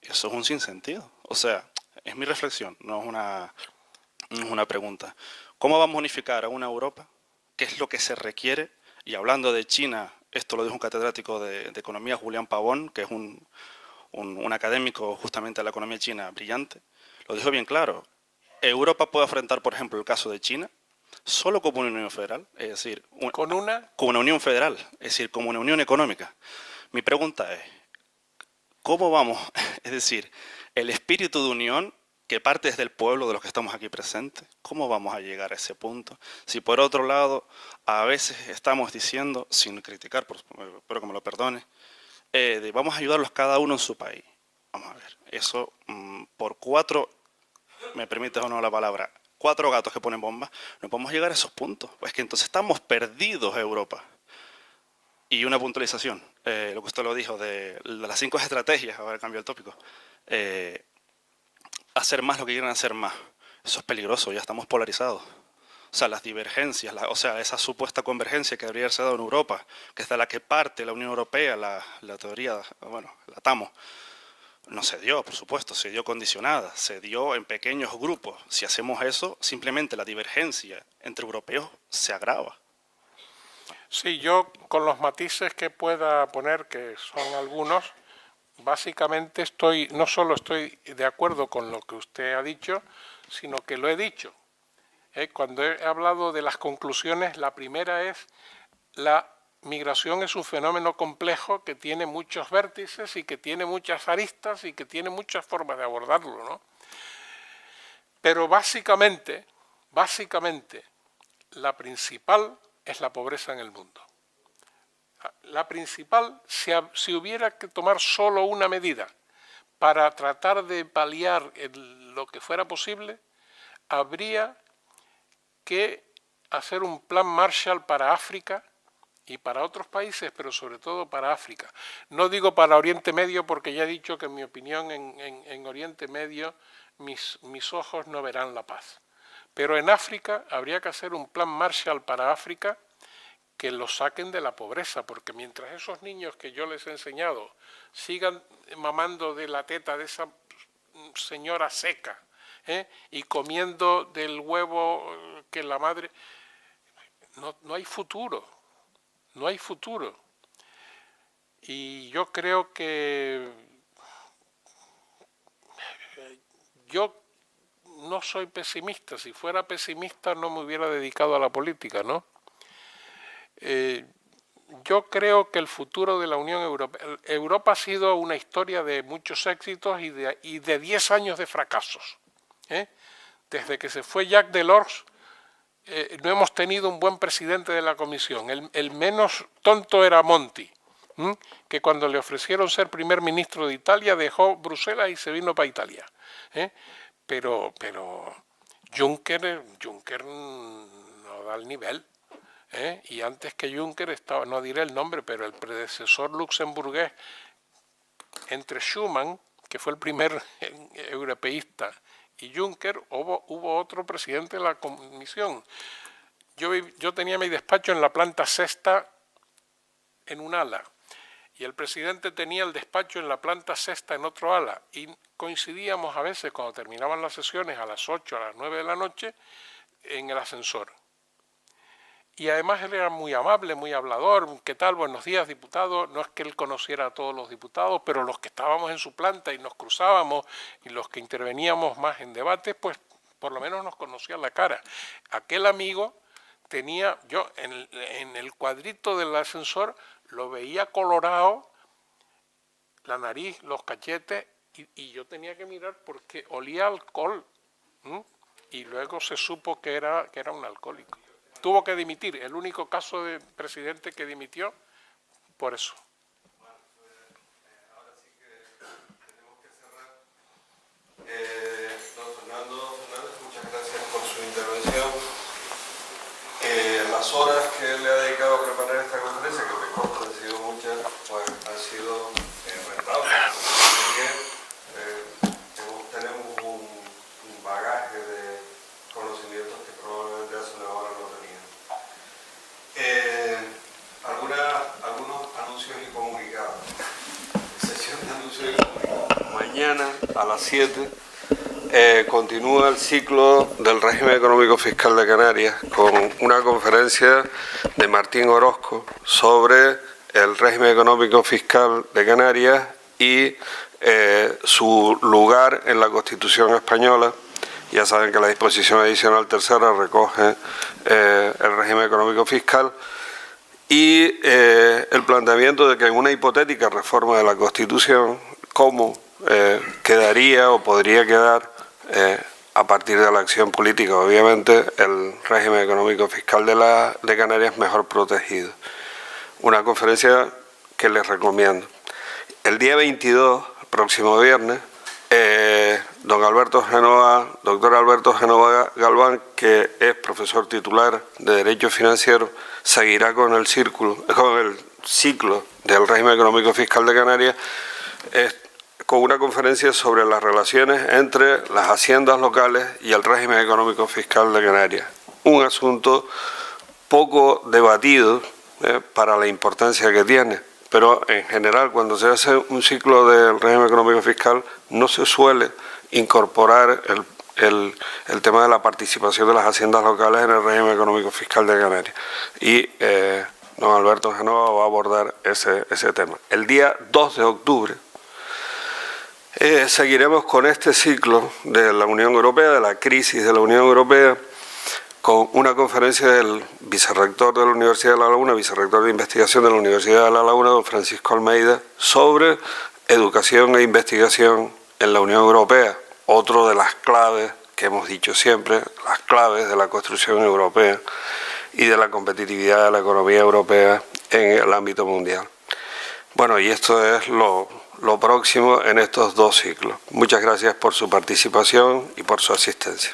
eso es un sinsentido. O sea, es mi reflexión, no es una pregunta. ¿Cómo vamos a unificar a una Europa? ¿Qué es lo que se requiere? Y hablando de China, esto lo dijo un catedrático de economía, Julián Pavón, que es un académico justamente de la economía china brillante, lo dijo bien claro. Europa puede afrontar, por ejemplo, el caso de China solo como una unión federal, es decir, como una unión federal, es decir, como una unión económica. Mi pregunta es, ¿cómo vamos? Es decir, el espíritu de unión que parte desde el pueblo de los que estamos aquí presentes, ¿cómo vamos a llegar a ese punto? Si por otro lado, a veces estamos diciendo, sin criticar, espero que me lo perdone, vamos a ayudarlos cada uno en su país. Vamos a ver, eso por 4, me permite o no la palabra, 4 gatos que ponen bombas, no podemos llegar a esos puntos. Pues que entonces estamos perdidos, Europa. Y una puntualización, lo que usted lo dijo, de las 5 estrategias, ahora cambio el tópico, hacer más lo que quieren hacer más. Eso es peligroso, ya estamos polarizados. O sea, las divergencias, o sea, esa supuesta convergencia que debería haberse dado en Europa, que es de la que parte la Unión Europea, la teoría, bueno, la TAMO, no se dio, por supuesto, se dio condicionada, se dio en pequeños grupos. Si hacemos eso, simplemente la divergencia entre europeos se agrava. Sí, yo con los matices que pueda poner, que son algunos, básicamente no solo estoy de acuerdo con lo que usted ha dicho, sino que lo he dicho. Cuando he hablado de las conclusiones, la primera es: la migración es un fenómeno complejo que tiene muchos vértices y que tiene muchas aristas y que tiene muchas formas de abordarlo, ¿no? Pero básicamente, la principal es la pobreza en el mundo. La principal, si hubiera que tomar solo una medida para tratar de paliar lo que fuera posible, habría que hacer un plan Marshall para África y para otros países, pero sobre todo para África. No digo para Oriente Medio, porque ya he dicho que en mi opinión en Oriente Medio mis ojos no verán la paz. Pero en África habría que hacer un plan Marshall para África que los saquen de la pobreza, porque mientras esos niños que yo les he enseñado sigan mamando de la teta de esa señora seca, y comiendo del huevo que la madre... No hay futuro, no hay futuro. Y yo creo que... Yo no soy pesimista. Si fuera pesimista no me hubiera dedicado a la política, ¿no? Yo creo que el futuro de la Unión Europea... Europa ha sido una historia de muchos éxitos y de 10 años de fracasos. Desde que se fue Jacques Delors, no hemos tenido un buen presidente de la Comisión. El menos tonto era Monti, que cuando le ofrecieron ser primer ministro de Italia dejó Bruselas y se vino para Italia. Pero Juncker no da el nivel. Y antes que Juncker estaba, no diré el nombre, pero el predecesor luxemburgués, entre Schuman, que fue el primer europeísta, y Juncker, hubo otro presidente de la Comisión. Yo tenía mi despacho en la planta sexta en un ala, y el presidente tenía el despacho en la planta sexta en otro ala, y coincidíamos a veces cuando terminaban las sesiones a las 8, a las 9 de la noche, en el ascensor. Y además él era muy amable, muy hablador. ¿Qué tal? Buenos días, diputado. No es que él conociera a todos los diputados, pero los que estábamos en su planta y nos cruzábamos y los que interveníamos más en debates, pues por lo menos nos conocían la cara. Aquel amigo tenía, yo en el cuadrito del ascensor lo veía colorado, la nariz, los cachetes, y yo tenía que mirar porque olía alcohol. Y luego se supo que era un alcohólico. Tuvo que dimitir, el único caso de presidente que dimitió por eso. Bueno, ahora sí que tenemos que cerrar. Don Fernando Fernández, muchas gracias por su intervención. Las horas que él le ha dedicado a preparar esta conferencia, que me consta han sido muchas, pues han sido rentables. Tenemos un bagaje de conocimientos que probablemente hace una hora no tenía. Algunos anuncios y comunicados. Sesión de anuncios y comunicados. Mañana a las 7 continúa el ciclo del régimen económico fiscal de Canarias con una conferencia de Martín Orozco sobre el régimen económico fiscal de Canarias y su lugar en la Constitución española. Ya saben que la disposición adicional tercera recoge el régimen económico fiscal y el planteamiento de que en una hipotética reforma de la Constitución, cómo quedaría o podría quedar a partir de la acción política. Obviamente el régimen económico fiscal de Canarias mejor protegido. Una conferencia que les recomiendo. El día 22, el próximo viernes, doctor Alberto Génova Galván, que es profesor titular de Derecho Financiero, seguirá con el ciclo del régimen económico fiscal de Canarias con una conferencia sobre las relaciones entre las haciendas locales y el régimen económico fiscal de Canarias. Un asunto poco debatido para la importancia que tiene, pero en general cuando se hace un ciclo del régimen económico fiscal no se suele incorporar el tema de la participación de las haciendas locales en el régimen económico fiscal de Canarias. Y don Alberto Génova va a abordar ese tema. El día 2 de octubre seguiremos con este ciclo de la Unión Europea, de la crisis de la Unión Europea, con una conferencia del vicerrector de la Universidad de La Laguna, vicerrector de investigación de la Universidad de La Laguna, don Francisco Almeida, sobre educación e investigación en la Unión Europea. Otro de las claves que hemos dicho siempre, las claves de la construcción europea y de la competitividad de la economía europea en el ámbito mundial. Bueno, y esto es lo próximo en estos dos ciclos. Muchas gracias por su participación y por su asistencia.